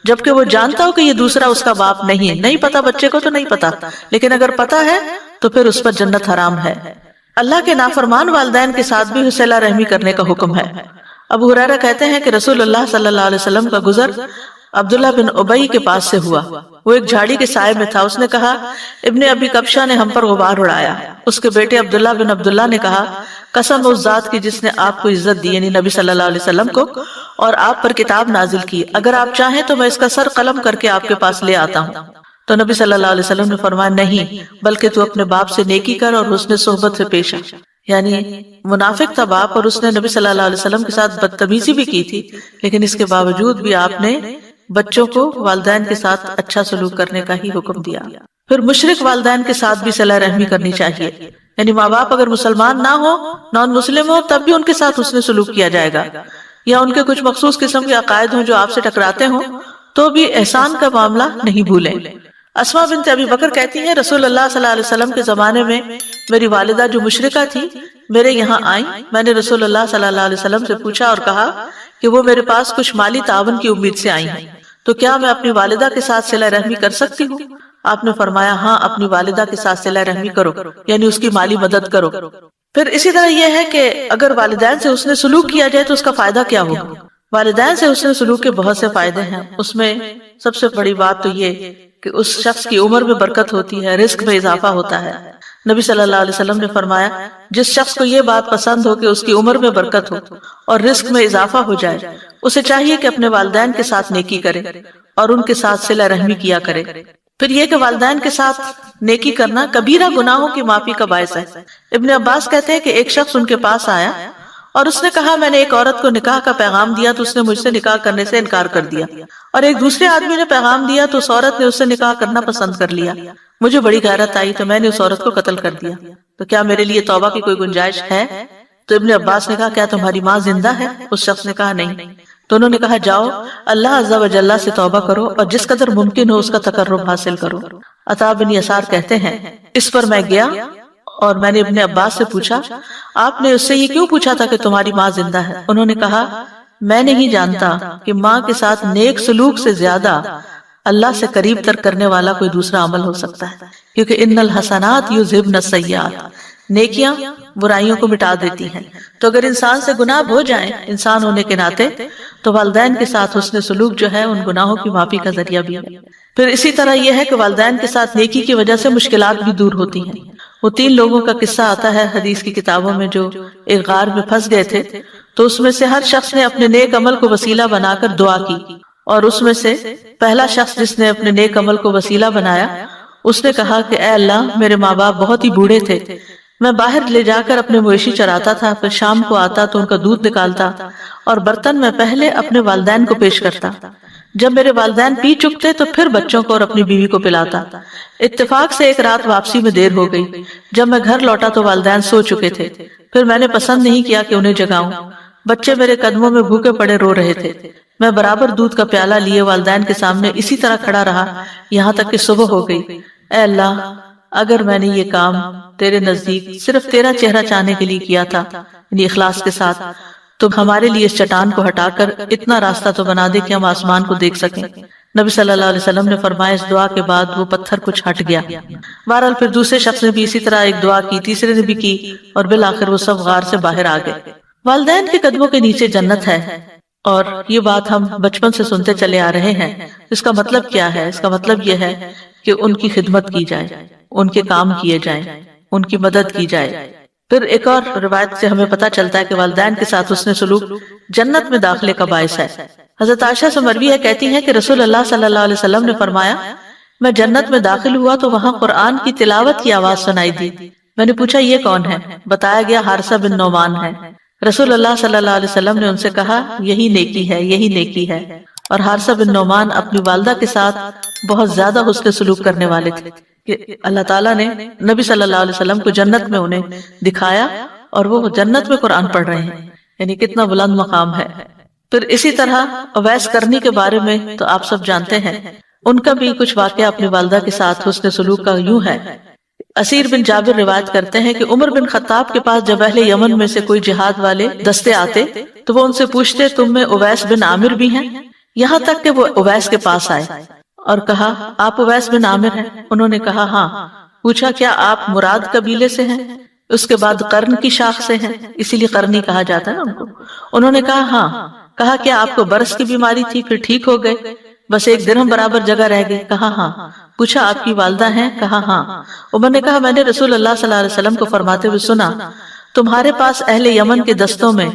جبکہ وہ جانتا ہو کہ یہ دوسرا اس کا باپ نہیں پتا، بچے کو تو نہیں پتا، لیکن اگر پتا ہے تو پھر اس پر جنت حرام ہے۔ اللہ کے نافرمان والدین کے ساتھ بھی صلہ رحمی کرنے کا حکم ہے۔ ابو ہریرہ کہتے ہیں کہ رسول اللہ صلی اللہ علیہ وسلم کا گزر عبداللہ بن ابی کے پاس سے ہوا، وہ ایک جھاڑی کے سائے میں تھا۔ اس نے کہا ابن ابی کبشہ نے ہم پر غبار اڑایا۔ اس کے بیٹے عبداللہ بن عبداللہ نے کہا قسم اس ذات کی جس نے آپ کو عزت دی، یعنی نبی صلی اللہ علیہ وسلم کو، اور آپ پر کتاب نازل کی، اگر آپ چاہیں تو میں اس کا سر قلم کر کے آپ کے پاس لے آتا ہوں۔ تو نبی صلی اللہ علیہ وسلم نے فرمایا نہیں، بلکہ تو اپنے باپ سے نیکی کر اور حسن صحبت سے پیش آ۔ یعنی منافق تھا باپ، اور اس نے نبی صلی اللہ علیہ وسلم کے ساتھ بدتمیزی بھی کی تھی، لیکن اس کے باوجود بھی آپ نے بچوں کو والدین کے ساتھ اچھا سلوک کرنے کا ہی حکم دیا۔ پھر مشرک والدین کے ساتھ بھی صلہ رحمی کرنی چاہیے، یعنی ماں باپ اگر مسلمان نہ ہو، نان مسلم ہو، تب بھی ان کے ساتھ حسن سلوک کیا جائے گا، یا ان کے کچھ مخصوص قسم کے عقائد ہوں جو آپ سے ٹکراتے ہوں تو بھی احسان کا معاملہ نہیں بھولیں۔ اسماء بنت ابی بکر کہتی ہیں رسول اللہ صلی اللہ علیہ وسلم کے زمانے میں میری والدہ جو مشرکہ تھی میرے یہاں آئیں، میں نے رسول اللہ صلی اللہ علیہ وسلم سے پوچھا اور کہا کہ وہ میرے پاس کچھ مالی تعاون کی امید سے آئی ہیں، تو کیا میں اپنی والدہ کے ساتھ صلہ رحمی کر سکتی ہوں؟ آپ نے فرمایا ہاں، اپنی والدہ کے ساتھ صلہ رحمی کرو، یعنی اس کی مالی مدد کرو۔ پھر اسی طرح یہ ہے کہ اگر والدین سے حسن سلوک کیا جائے تو اس کا فائدہ کیا ہوگا؟ والدین سے حسن سلوک کے بہت سے فائدے ہیں، اس میں سب سے بڑی بات تو یہ کہ اس شخص کی عمر میں برکت ہوتی ہے، رزق میں اضافہ ہوتا ہے۔ نبی صلی اللہ علیہ وسلم نے فرمایا جس شخص کو یہ بات پسند ہو کہ اس کی عمر میں برکت ہو اور رزق میں اضافہ ہو جائے، اسے چاہیے کہ اپنے والدین کے ساتھ نیکی کرے اور ان کے ساتھ صلہ رحمی کیا کرے۔ پھر یہ کہ والدین کے ساتھ نیکی کرنا کبیرہ گناہوں کی معافی کا باعث ہے۔ ابن عباس کہتے ہیں کہ ایک شخص ان کے پاس آیا اور اس نے کہا میں نے ایک عورت کو نکاح کا پیغام دیا تو اس نے مجھ سے نکاح کرنے سے انکار کر دیا، اور ایک دوسرے آدمی نے پیغام دیا تو اس عورت نے اس سے نکاح کرنا پسند کر لیا، مجھے بڑی غیرت آئی تو میں نے اس عورت کو قتل کر دیا، تو کیا میرے لیے توبہ کی کوئی گنجائش ہے؟ تو ابن عباس نے کہا کیا تمہاری ماں زندہ ہے؟ اس شخص نے کہا نہیں۔ تو انہوں نے کہا جاؤ اللہ عز و جل سے توبہ کرو اور جس قدر ممکن ہو اس کا تقرب حاصل کرو۔ عطا بن یسار کہتے ہیں اس پر میں گیا اور میں نے ابن عباس سے پوچھا آپ نے اس سے یہ کیوں پوچھا تھا کہ تمہاری ماں زندہ ہے؟ انہوں نے کہا میں نہیں جانتا کہ ماں کے ساتھ نیک سلوک سے زیادہ اللہ سے قریب تر کرنے والا کوئی دوسرا عمل ہو سکتا ہے، کیونکہ ان الحسنات یذہبن السیئات، نیکیاں برائیوں کو مٹا دیتی ہیں۔ تو اگر انسان سے گناہ ہو جائیں انسان ہونے کے ناطے، تو والدین کے ساتھ حسن سلوک جو ہے ان گناہوں کی معافی کا ذریعہ بھی ہے۔ پھر اسی طرح یہ ہے کہ والدین کے ساتھ نیکی کی وجہ سے مشکلات بھی دور ہوتی ہیں۔ وہ 3 لوگوں کا قصہ آتا ہے حدیث کی کتابوں میں جو ایک غار میں پھنس گئے تھے، تو اس میں سے ہر شخص نے اپنے نیک عمل کو وسیلہ بنا کر دعا کی، اور اس میں سے پہلا شخص جس نے اپنے نیک عمل کو وسیلہ بنایا اس نے کہا کہ اے اللہ میرے ماں باپ بہت ہی بوڑھے تھے، میں باہر لے جا کر اپنے مویشی چراتا تھا، پھر شام کو آتا تو ان کا دودھ نکالتا اور برتن میں پہلے اپنے والدین کو پیش کرتا، جب میرے والدین پی چکتے تو پھر بچوں کو اور اپنی بیوی کو پلاتا۔ اتفاق سے ایک رات واپسی میں دیر ہو گئی، جب میں گھر لوٹا تو والدین سو چکے تھے، پھر میں نے پسند نہیں کیا کہ انہیں جگاؤں، بچے میرے قدموں میں بھوکے پڑے رو رہے تھے، میں برابر دودھ کا پیالہ لیے والدین کے سامنے اسی طرح کھڑا رہا یہاں تک کہ صبح ہو گئی۔ اے اللہ اگر میں نے یہ کام تیرے نزدیک صرف تیرا چہرہ چاہنے کے لیے کیا تھا، یعنی اخلاص کے ساتھ، تو ہمارے لیے اس چٹان کو ہٹا کر اتنا راستہ تو بنا دے کہ ہم آسمان کو دیکھ سکیں۔ نبی صلی اللہ علیہ وسلم نے فرمایا اس دعا کے بعد وہ پتھر کچھ ہٹ گیا۔ بہرحال پھر دوسرے شخص نے بھی اسی طرح ایک دعا کی، تیسرے نے بھی کی، اور بالآخر وہ سب غار سے باہر آ گئے۔ والدین کے قدموں کے نیچے جنت ہے، اور یہ بات ہم بچپن سے سنتے چلے آ رہے ہیں۔ اس کا مطلب کیا ہے؟ اس کا مطلب یہ ہے کہ ان کی خدمت کی جائے، ان کے کام کیے جائیں، ان کی مدد کی جائے۔ پھر ایک اور روایت سے ہمیں پتہ چلتا ہے کہ والدین کے ساتھ حسن سلوک جنت میں داخلے کا باعث ہے۔ حضرت عائشہ سے مروی ہے، کہتی ہیں کہ رسول اللہ صلی اللہ علیہ وسلم نے فرمایا میں جنت میں داخل ہوا تو وہاں قرآن کی تلاوت کی آواز سنائی دی، میں نے پوچھا یہ کون ہے؟ بتایا گیا حارثہ بن نعمان ہے۔ رسول اللہ صلی اللہ علیہ وسلم نے ان سے کہا یہی نیکی ہے، یہی نیکی ہے۔ اور حارثہ بن نعمان اپنی والدہ کے ساتھ بہت زیادہ حسن سلوک کرنے والے تھے کہ اللہ تعالیٰ نے نبی صلی اللہ علیہ وسلم کو جنت میں انہیں دکھایا اور وہ جنت میں قرآن پڑھ رہے ہیں، یعنی کتنا بلند مقام ہے۔ پھر اسی طرح اویس کرنی کے بارے میں تو آپ سب جانتے ہیں، ان کا بھی کچھ واقعہ اپنی والدہ کے ساتھ حسن سلوک کا یوں ہے۔ اسیر بن جابر روایت کرتے ہیں کہ عمر بن خطاب کے پاس جب اہل یمن میں سے کوئی جہاد والے دستے آتے تو وہ ان سے پوچھتے تم میں اویس بن عامر بھی ہیں؟ یہاں تک کہ وہ اویس کے پاس آئے اور کہا آپ اویس بن عامر ہیں؟ انہوں نے کہا ہاں۔ پوچھا کیا آپ مراد قبیلے سے ہیں؟ اس کے بعد قرن کی شاخ سے ہیں، اسی لیے قرنی کہا جاتا ہے نا ان کو۔ انہوں نے کہا ہاں۔ کہا کیا آپ کو برس کی بیماری تھی پھر ٹھیک ہو گئے؟ بس 1 درہم برابر جگہ رہ گئی؟ کہا ہاں۔ پوچھا آپ کی والدہ ہیں؟ کہا ہاں۔ عمر نے کہا میں نے رسول اللہ صلی اللہ علیہ وسلم کو فرماتے ہوئے سنا تمہارے پاس اہل یمن کے دستوں میں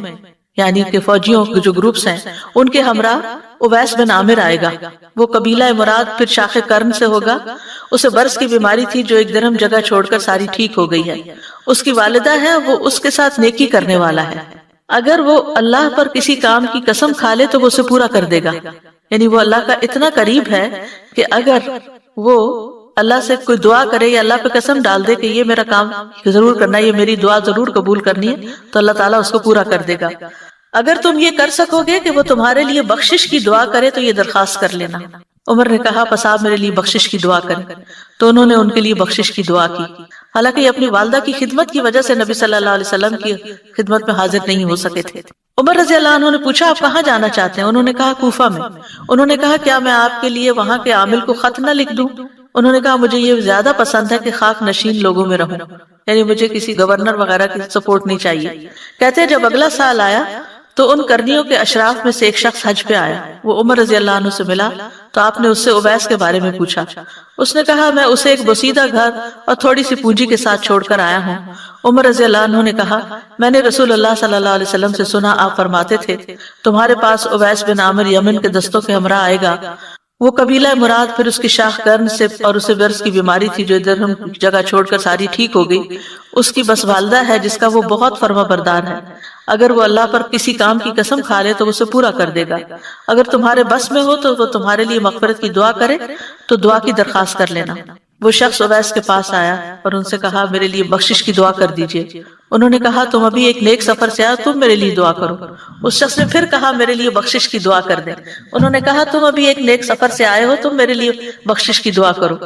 یعنی کہ فوجیوں کے جو گروپس ہیں ان کے ہمراہ اویس بن عامر آئے گا، وہ قبیلہ مراد پھر شاخ قرن سے ہوگا، اسے برس کی بیماری تھی جو 1 درہم جگہ چھوڑ کر ساری ٹھیک ہو گئی ہے، اس کی والدہ ہے، وہ اس کے ساتھ نیکی کرنے والا ہے، اگر وہ اللہ پر کسی کام کی قسم کھا لے تو وہ اسے پورا کر دے گا، یعنی وہ اللہ کا اتنا قریب ہے کہ اگر وہ اللہ سے کوئی دعا کرے یا اللہ پہ قسم ڈال دے کہ یہ میرا کام ضرور کرنا ہے، یہ میری دعا ضرور قبول کرنی ہے، تو اللہ تعالیٰ اس کو پورا کر دے گا۔ اگر تم یہ کر سکو گے کہ وہ تمہارے لیے بخشش کی دعا کرے تو یہ درخواست کر لینا۔ عمر نے کہا پس آپ میرے لیے بخشش کی دعا کریں، تو انہوں نے ان کے لیے بخشش کی دعا کی۔ حالانکہ یہ اپنی والدہ کی خدمت کی وجہ سے نبی صلی اللہ علیہ وسلم کی خدمت میں حاضر نہیں ہو سکے تھے۔ عمر رضی اللہ عنہ نے پوچھا آپ کہاں جانا چاہتے ہیں؟ انہوں نے کہا کوفہ میں۔ انہوں نے کہا کیا میں آپ کے لیے وہاں کے عامل کو خط نہ لکھ دوں؟ انہوں نے کہا مجھے یہ زیادہ پسند ہے کہ خاک نشین لوگوں میں رہوں، یعنی مجھے کسی گورنر وغیرہ کی سپورٹ نہیں چاہیے۔ کہتے ہیں جب اگلا سال آیا تو ان کرنیوں کے اشراف میں سے ایک شخص حج پہ آیا، وہ عمر رضی اللہ عنہ سے ملا تو آپ نے اس سے اویس کے بارے میں پوچھا۔ اس نے کہا میں اسے ایک بسیدہ گھر اور تھوڑی سی پونجی کے ساتھ چھوڑ کر آیا ہوں۔ عمر رضی اللہ عنہ نے کہا میں نے رسول اللہ صلی اللہ علیہ وسلم سے سنا آپ فرماتے تھے تمہارے پاس اویس بن عامر یمن کے دستوں کے ہمراہ آئے گا، وہ قبیلہ مراد پھر اس کی شاخ قرن سے اور اسے برس کی بیماری تھی جو درہم جگہ چھوڑ کر ساری ٹھیک ہو گئی، اس کی بس والدہ ہے جس کا وہ بہت فرما بردار ہے، اگر وہ اللہ پر کسی کام کی قسم کھا لے تو وہ اسے پورا کر دے گا، اگر تمہارے بس میں ہو تو وہ تمہارے لیے مغفرت کی دعا کرے تو دعا کی درخواست کر لینا۔ وہ شخص اویس کے پاس آیا اور ان سے کہا میرے لیے بخشش کی دعا کر دیجئے۔ انہوں نے کہا تم ابھی ایک نیک سفر سے آئے تم میرے لیے دعا کرو۔ اس شخص نے پھر کہا میرے لیے بخشش کی دعا کر دیں۔ انہوں نے کہا تم ابھی ایک نیک سفر سے آئے ہو تم میرے لیے بخشش کی دعا کرو۔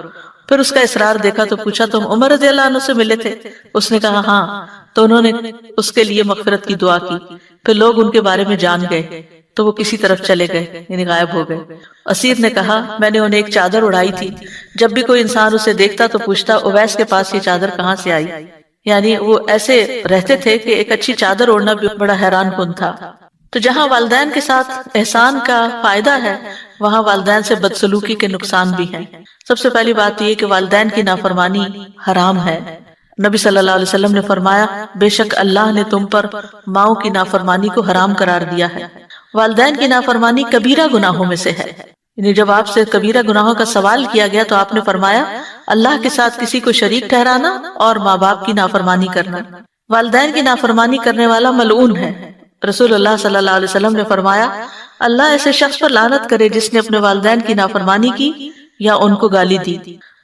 پھر اس کا اصرار دیکھا تو پوچھا تم عمر رضی اللہ عنہ سے ملے تھے؟ اس نے کہا ہاں، تو انہوں نے اس کے لیے مغفرت کی دعا کی۔ پھر لوگ ان کے بارے میں جان گئے تو وہ کسی طرف چلے گئے یعنی غائب ہو گئے۔ اسیر نے کہا میں نے انہیں ایک چادر اڑائی تھی، جب بھی کوئی انسان اسے دیکھتا تو پوچھتا اویس کے پاس یہ چادر کہاں سے آئی، یعنی وہ ایسے رہتے تھے کہ ایک اچھی چادر اوڑھنا بھی بڑا حیران کن تھا۔ تو جہاں والدین کے ساتھ احسان کا فائدہ ہے وہاں والدین سے بدسلوکی کے نقصان بھی ہیں۔ سب سے پہلی بات یہ کہ والدین کی نافرمانی حرام ہے۔ نبی صلی اللہ علیہ وسلم نے فرمایا بے شک اللہ نے تم پر ماؤں کی نافرمانی کو حرام قرار دیا ہے۔ والدین کی نافرمانی کبیرہ گناہوں میں سے ہے، یعنی جب آپ سے کبیرہ گناہوں کا سوال کیا گیا تو آپ نے فرمایا اللہ کے ساتھ کسی کو شریک ٹھہرانا اور ماں باپ کی نافرمانی کرنا۔ والدین کی نافرمانی کرنے والا ملعون ہے۔ رسول اللہ صلی اللہ علیہ وسلم نے فرمایا اللہ ایسے شخص پر لعنت کرے جس نے اپنے والدین کی نافرمانی کی یا ان کو گالی دی۔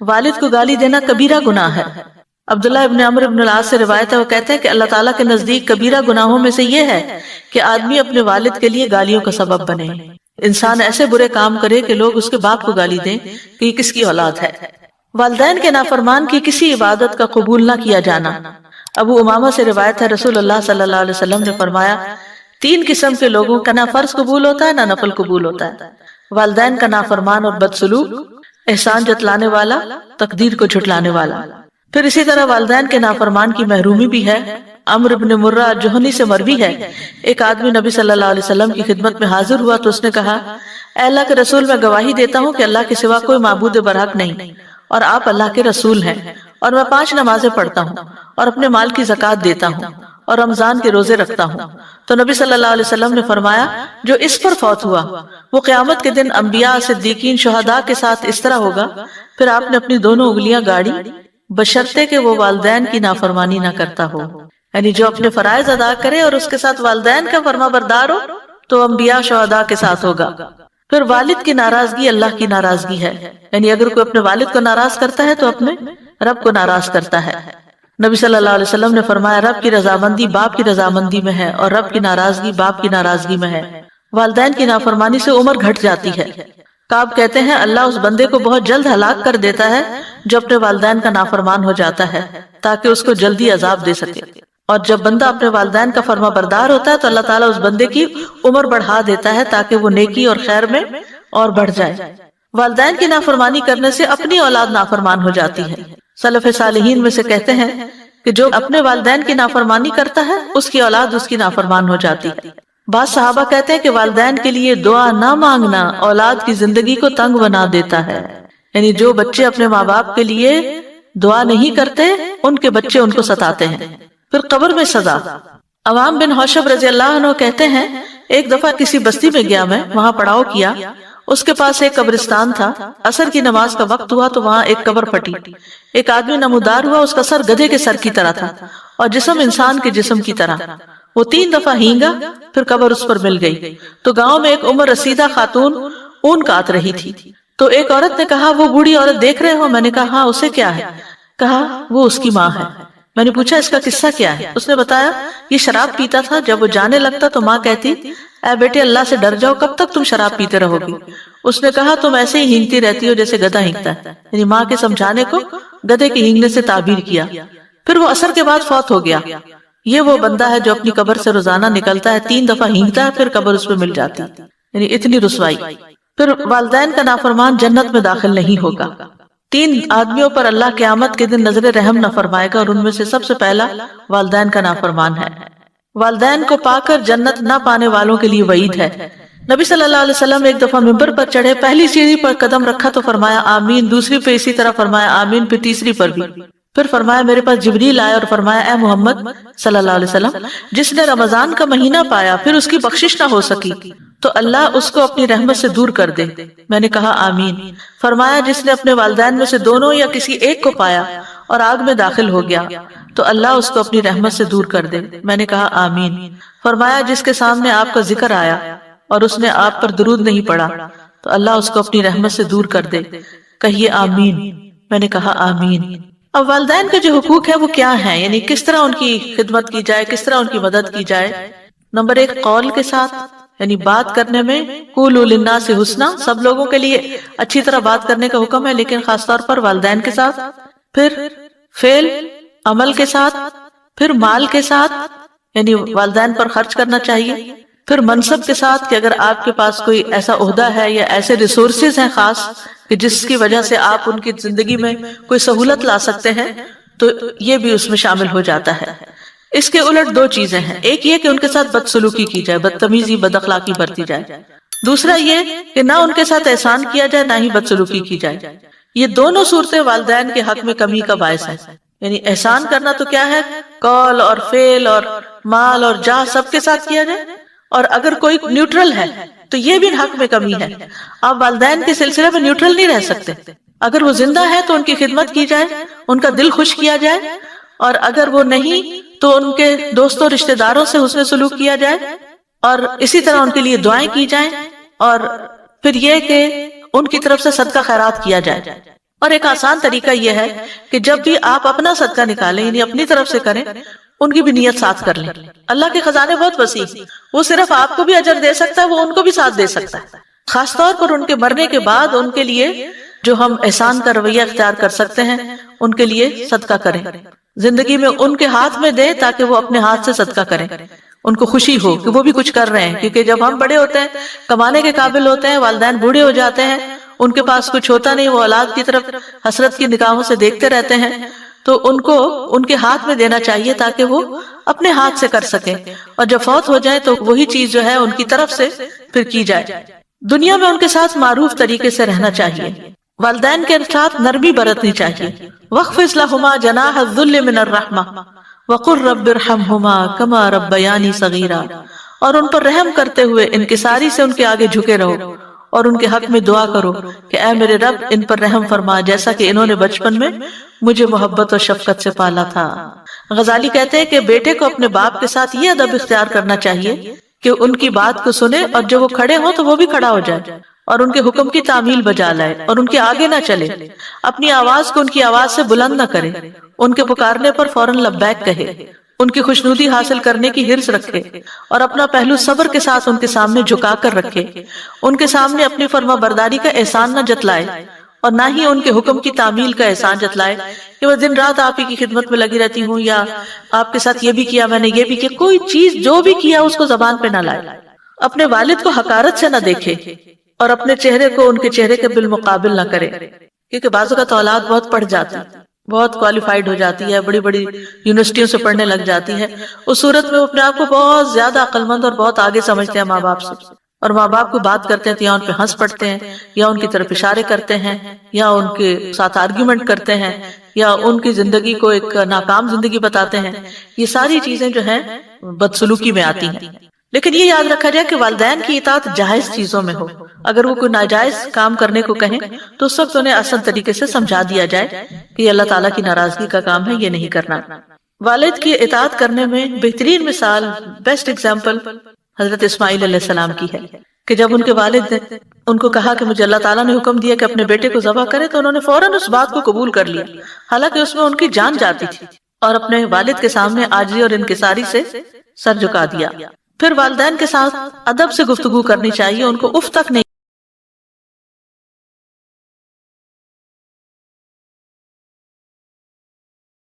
والد کو گالی دینا کبیرہ گناہ ہے۔ عبداللہ ابن عمرو ابن العاص سے روایت ہے، وہ کہتے ہیں کہ اللہ تعالیٰ کے نزدیک کبیرہ گناہوں میں سے یہ ہے کہ آدمی اپنے والد کے لیے گالیوں کا سبب بنے، انسان ایسے برے کام کرے کہ لوگ اس کے باپ کو گالی دیں کہ یہ کس کی اولاد ہے۔ والدین کے نافرمان کی کسی عبادت کا قبول نہ کیا جانا۔ ابو امامہ سے روایت ہے رسول اللہ صلی اللہ علیہ وسلم نے فرمایا 3 قسم کے لوگوں کا نہ فرض قبول ہوتا ہے نہ نفل قبول ہوتا ہے، والدین کا نافرمان اور بدسلوک، احسان جتلانے والا، تقدیر کو جھٹلانے والا۔ پھر اسی طرح والدین کے نافرمان کی محرومی بھی ہے۔ عمرو بن مرہ جوہنی سے مروی ہے ایک آدمی نبی صلی اللہ علیہ وسلم کی خدمت میں حاضر ہوا تو اس نے کہا اے اللہ کے رسول میں گواہی دیتا ہوں کہ اللہ کے سوا کوئی معبود برحق نہیں اور آپ اللہ کے رسول ہیں، اور میں 5 نمازیں پڑھتا ہوں اور اپنے مال کی زکوٰۃ دیتا ہوں اور رمضان کے روزے رکھتا ہوں۔ تو نبی صلی اللہ علیہ وسلم نے فرمایا جو اس پر فوت ہوا وہ قیامت کے دن انبیاء، صدیقین، شہداء کے ساتھ اس طرح ہوگا۔ پھر آپ نے اپنی دونوں انگلیاں گاڑی بشرطے کہ وہ والدین کی نافرمانی نہ کرتا ہو، یعنی جو اپنے فرائض ادا کرے اور اس کے ساتھ والدین کا فرما بردار ہو تو انبیاء شہداء کے ساتھ ہوگا۔ پھر والد کی ناراضگی اللہ کی ناراضگی ہے، یعنی اگر کوئی اپنے والد کو ناراض کرتا ہے تو اپنے رب کو ناراض کرتا ہے۔ نبی صلی اللہ علیہ وسلم نے فرمایا رب کی رضامندی باپ کی رضامندی میں ہے اور رب کی ناراضگی باپ کی ناراضگی میں ہے۔ والدین کی نافرمانی سے عمر گھٹ جاتی ہے۔ کعب کہتے ہیں اللہ اس بندے کو بہت جلد ہلاک کر دیتا ہے جو اپنے والدین کا نافرمان ہو جاتا ہے تاکہ اس کو جلدی عذاب دے سکے، اور جب بندہ اپنے والدین کا فرما بردار ہوتا ہے تو اللہ تعالیٰ اس بندے کی عمر بڑھا دیتا ہے تاکہ وہ نیکی اور خیر میں اور بڑھ جائے۔ والدین کی نافرمانی کرنے سے اپنی اولاد نافرمان ہو جاتی ہے۔ سلف صالحین میں سے کہتے ہیں کہ جو اپنے والدین کی نافرمانی کرتا ہے اس کی اولاد اس کی نافرمان ہو جاتی ہے۔ بعض صحابہ کہتے ہیں کہ والدین کے لیے دعا نہ مانگنا اولاد کی زندگی کو تنگ بنا دیتا ہے، یعنی جو بچے اپنے ماں باپ کے لیے دعا نہیں کرتے ان کے بچے ان کو ستاتے ہیں۔ پھر قبر میں سزا۔ عوام بن حوشب رضی اللہ عنہ کہتے ہیں ایک دفعہ کسی بستی میں گیا میں، وہاں پڑاؤ کیا، اس کے پاس ایک قبرستان تھا، عصر کی نماز کا وقت ہوا تو وہاں ایک قبر پھٹی، ایک آدمی نمودار ہوا، اس کا سر گدھے کے سر کی طرح تھا اور جسم انسان کے جسم کی طرح، وہ 3 دفعہ ہینگا، پھر قبر اس پر مل گئی۔ تو گاؤں میں ایک عمر رسیدہ خاتون اون کاٹ رہی تھی، تو ایک عورت نے کہا وہ بوڑھی عورت دیکھ رہے ہو؟ میں نے کہا ہاں، اسے کیا ہے؟ کہا وہ اس کی ماں ہے۔ میں نے پوچھا اس کا قصہ کیا ہے؟ اس نے بتایا یہ شراب پیتا تھا، جب وہ جانے لگتا تو ماں کہتی اے بیٹے اللہ سے ڈر جاؤ، کب تک تم شراب پیتے رہو گی؟ اس نے کہا تم ایسے ہی ہینگتی رہتی ہو جیسے گدھا ہینگتا ہے، یعنی ماں کے سمجھانے کو گدھے کے ہینگنے سے تعبیر کیا۔ پھر وہ عصر کے بعد فوت ہو گیا۔ یہ وہ بندہ ہے جو اپنی قبر سے روزانہ نکلتا ہے، 3 دفعہ ہینگتا ہے، پھر قبر اس پہ مل جاتی، یعنی اتنی رسوائی۔ پھر والدین کا نافرمان جنت میں داخل نہیں ہوگا۔ 3 آدمیوں پر اللہ قیامت کے دن نظر رحم نہ فرمائے گا، اور ان میں سے سب سے پہلا والدین کا نافرمان ہے۔ والدین کو پا کر جنت نہ پانے والوں کے لیے وعید ہے۔ نبی صلی اللہ علیہ وسلم ایک دفعہ ممبر پر چڑھے، پہلی سیڑھی پر قدم رکھا تو فرمایا آمین، دوسری پہ اسی طرح فرمایا آمین، پھر تیسری پر بھی۔ پھر فرمایا میرے پاس جبریل آئے اور فرمایا اے محمد صلی اللہ علیہ وسلم، جس نے رمضان کا مہینہ پایا پھر اس کی بخشش نہ ہو سکی تو اللہ اس کو اپنی رحمت سے دور کر دے۔ میں نے کہا آمین۔ فرمایا جس نے اپنے والدین میں سے دونوں یا کسی ایک کو پایا اور آگ میں داخل ہو گیا تو اللہ اس کو اپنی رحمت سے دور کر دے۔ میں نے کہا آمین۔ فرمایا جس کے سامنے آپ کا ذکر آیا اور اس نے آپ پر درود نہیں پڑھا تو اللہ اس کو اپنی رحمت سے دور کر دے۔ کہیے آمین۔ میں نے کہا آمین۔ اب والدین کے جو حقوق ہے وہ کیا ہیں، یعنی کس طرح ان کی خدمت کی جائے، کس طرح ان کی مدد کی جائے؟ نمبر 1 قول کے ساتھ، یعنی بات کرنے میں قولوا للناس حسنا، سب لوگوں کے لیے اچھی طرح بات کرنے کا حکم ہے لیکن خاص طور پر والدین کے ساتھ۔ پھر فعل عمل کے ساتھ، پھر مال کے ساتھ، یعنی والدین پر خرچ کرنا چاہیے۔ پھر منصب کے ساتھ کہ اگر آپ کے پاس کوئی ایسا عہدہ ہے یا ایسے ریسورسز ہیں خاص کہ جس کی وجہ سے آپ ان کی زندگی میں کوئی سہولت لا سکتے ہیں تو یہ بھی اس میں شامل ہو جاتا ہے۔ اس کے الٹ 2 چیزیں ہیں، ایک یہ کہ ان کے ساتھ بدسلوکی کی جائے، بدتمیزی بد اخلاقی برتی جائے، دوسرا یہ کہ نہ ان کے ساتھ احسان کیا جائے نہ ہی بدسلوکی کی جائے۔ یہ دونوں صورتیں والدین کے حق میں کمی کا باعث ہے۔ یعنی احسان کرنا تو کیا ہے، قول اور فعل اور مال اور جاہ سب کے ساتھ کیا جائے، اور اگر کوئی نیوٹرل ہے تو یہ بھی حق میں کمی ہے۔ آپ والدین کے سلسلے میں نیوٹرل نہیں رہ سکتے، اگر وہ زندہ ہے تو ان کی خدمت کی جائے، ان کا دل خوش کیا جائے، اور اگر وہ نہیں تو ان کے دوستوں رشتہ داروں سے حسن سلوک کیا جائے، اور اسی طرح ان کے لیے دعائیں کی جائیں، اور پھر یہ کہ ان کی طرف سے صدقہ خیرات کیا جائے۔ اور ایک آسان طریقہ یہ ہے کہ جب بھی آپ اپنا صدقہ نکالیں، یعنی اپنی طرف سے کریں، ان کی بھی نیت ساتھ کر لیں۔ اللہ کے خزانے بہت وسیع، وہ صرف آپ کو بھی اجر دے سکتا ہے، وہ ان کو بھی ساتھ دے سکتا ہے۔ خاص طور پر ان کے مرنے کے بعد ان کے لیے جو ہم احسان کا رویہ اختیار کر سکتے ہیں ان کے لیے صدقہ کریں، زندگی میں ان کے ہاتھ میں دیں تاکہ وہ اپنے ہاتھ سے صدقہ کریں، ان کو خوشی ہو کہ وہ بھی کچھ کر رہے ہیں۔ کیونکہ جب ہم بڑے ہوتے ہیں، کمانے کے قابل ہوتے ہیں، والدین بوڑھے ہو جاتے ہیں، ان کے پاس کچھ ہوتا نہیں، وہ اولاد کی طرف حسرت کی نگاہوں سے دیکھتے رہتے ہیں، تو ان کو ان کے ہاتھ میں دینا چاہیے تاکہ وہ اپنے ہاتھ سے کر سکیں، اور جب فوت ہو جائیں تو وہی چیز جو ہے ان کی طرف سے پھر کی جائے۔ دنیا میں ان کے ساتھ معروف طریقے سے رہنا چاہیے، والدین کے ساتھ نرمی برتنی چاہیے۔ وَاخْفِضْ لَهُمَا جَنَاحَ الذُّلِّ مِنَ الرَّحْمَةِ وَقُلْ رَبِّ ارْحَمْهُمَا كَمَا رَبَّيَانِي صَغِيرًا، اور ان پر رحم کرتے ہوئے انکساری سے ان کے آگے جھکے رہو، اور ان کے حق میں دعا کرو کہ اے میرے رب ان پر رحم فرما جیسا کہ انہوں نے بچپن میں مجھے محبت اور شفقت سے پالا تھا۔ غزالی کہتے ہیں کہ بیٹے کو اپنے باپ کے ساتھ یہ ادب اختیار کرنا چاہیے کہ ان کی بات کو سنے، اور جب وہ کھڑے ہوں تو وہ بھی کھڑا ہو جائے اور ان کے حکم کی تعمیل بجا لائے، اور ان کے آگے نہ چلے، اپنی آواز کو ان کی آواز سے بلند نہ کرے، ان کے پکارنے پر فوراً لبیک کہے، ان کی خوشنودی حاصل کرنے کی حرص رکھے، اور اپنا پہلو صبر کے ساتھ ان کے سامنے جھکا کر رکھے، ان کے سامنے اپنی فرما برداری کا احسان نہ جتلائے، اور نہ ہی ان کے حکم کی تعمیل کا احسان جتلائے کہ میں دن رات آپ ہی کی خدمت میں لگی رہتی ہوں، یا آپ کے ساتھ یہ بھی کیا، میں نے یہ بھی کیا۔ کوئی چیز جو بھی کیا اس کو زبان پہ نہ لائے، اپنے والد کو حقارت سے نہ دیکھے، اور اپنے چہرے کو ان کے چہرے کے بالمقابل نہ کرے، کیونکہ بعض اوقات اولاد بہت پڑھ جاتی، بہت کوالیفائڈ ہو جاتی ہے، بڑی بڑی یونیورسٹیوں سے پڑھنے لگ جاتی ہے، اس صورت میں وہ اپنے آپ کو بہت زیادہ عقل مند اور بہت آگے سمجھتے ہیں ماں باپ سے، اور ماں باپ کو بات کرتے ہیں تو یا ان پہ ہنس پڑتے ہیں، یا ان کی طرف اشارے کرتے ہیں، یا ان کے ساتھ آرگیومنٹ کرتے ہیں، یا ان کی زندگی کو ایک ناکام زندگی بتاتے ہیں. یہ ساری چیزیں جو ہیں بدسلوکی میں آتی ہیں. لیکن یہ یاد رکھا جائے کہ والدین کی اطاعت جائز چیزوں میں ہو. اگر وہ کوئی ناجائز کام کرنے کو کہیں تو اس وقت انہیں آسان طریقے سے سمجھا دیا جائے کہ یہ اللہ تعالیٰ کی ناراضگی کا کام ہے، یہ نہیں کرنا. والد کی اطاعت کرنے میں بہترین مثال، بیسٹ ایگزامپل حضرت اسماعیل علیہ السلام کی ہے کہ جب ان کے والد نے ان کو کہا کہ مجھے اللہ تعالیٰ نے حکم دیا کہ اپنے بیٹے کو ذبح کرے، تو انہوں نے فوراً اس بات کو قبول کر لیا، حالانکہ اس میں ان کی جان جاتی تھی، اور اپنے والد کے سامنے عاجزی اور انکساری سے سر جھکا دیا. پھر والدین کے ساتھ ادب سے گفتگو کرنی چاہیے، ان کو اف تک نہیں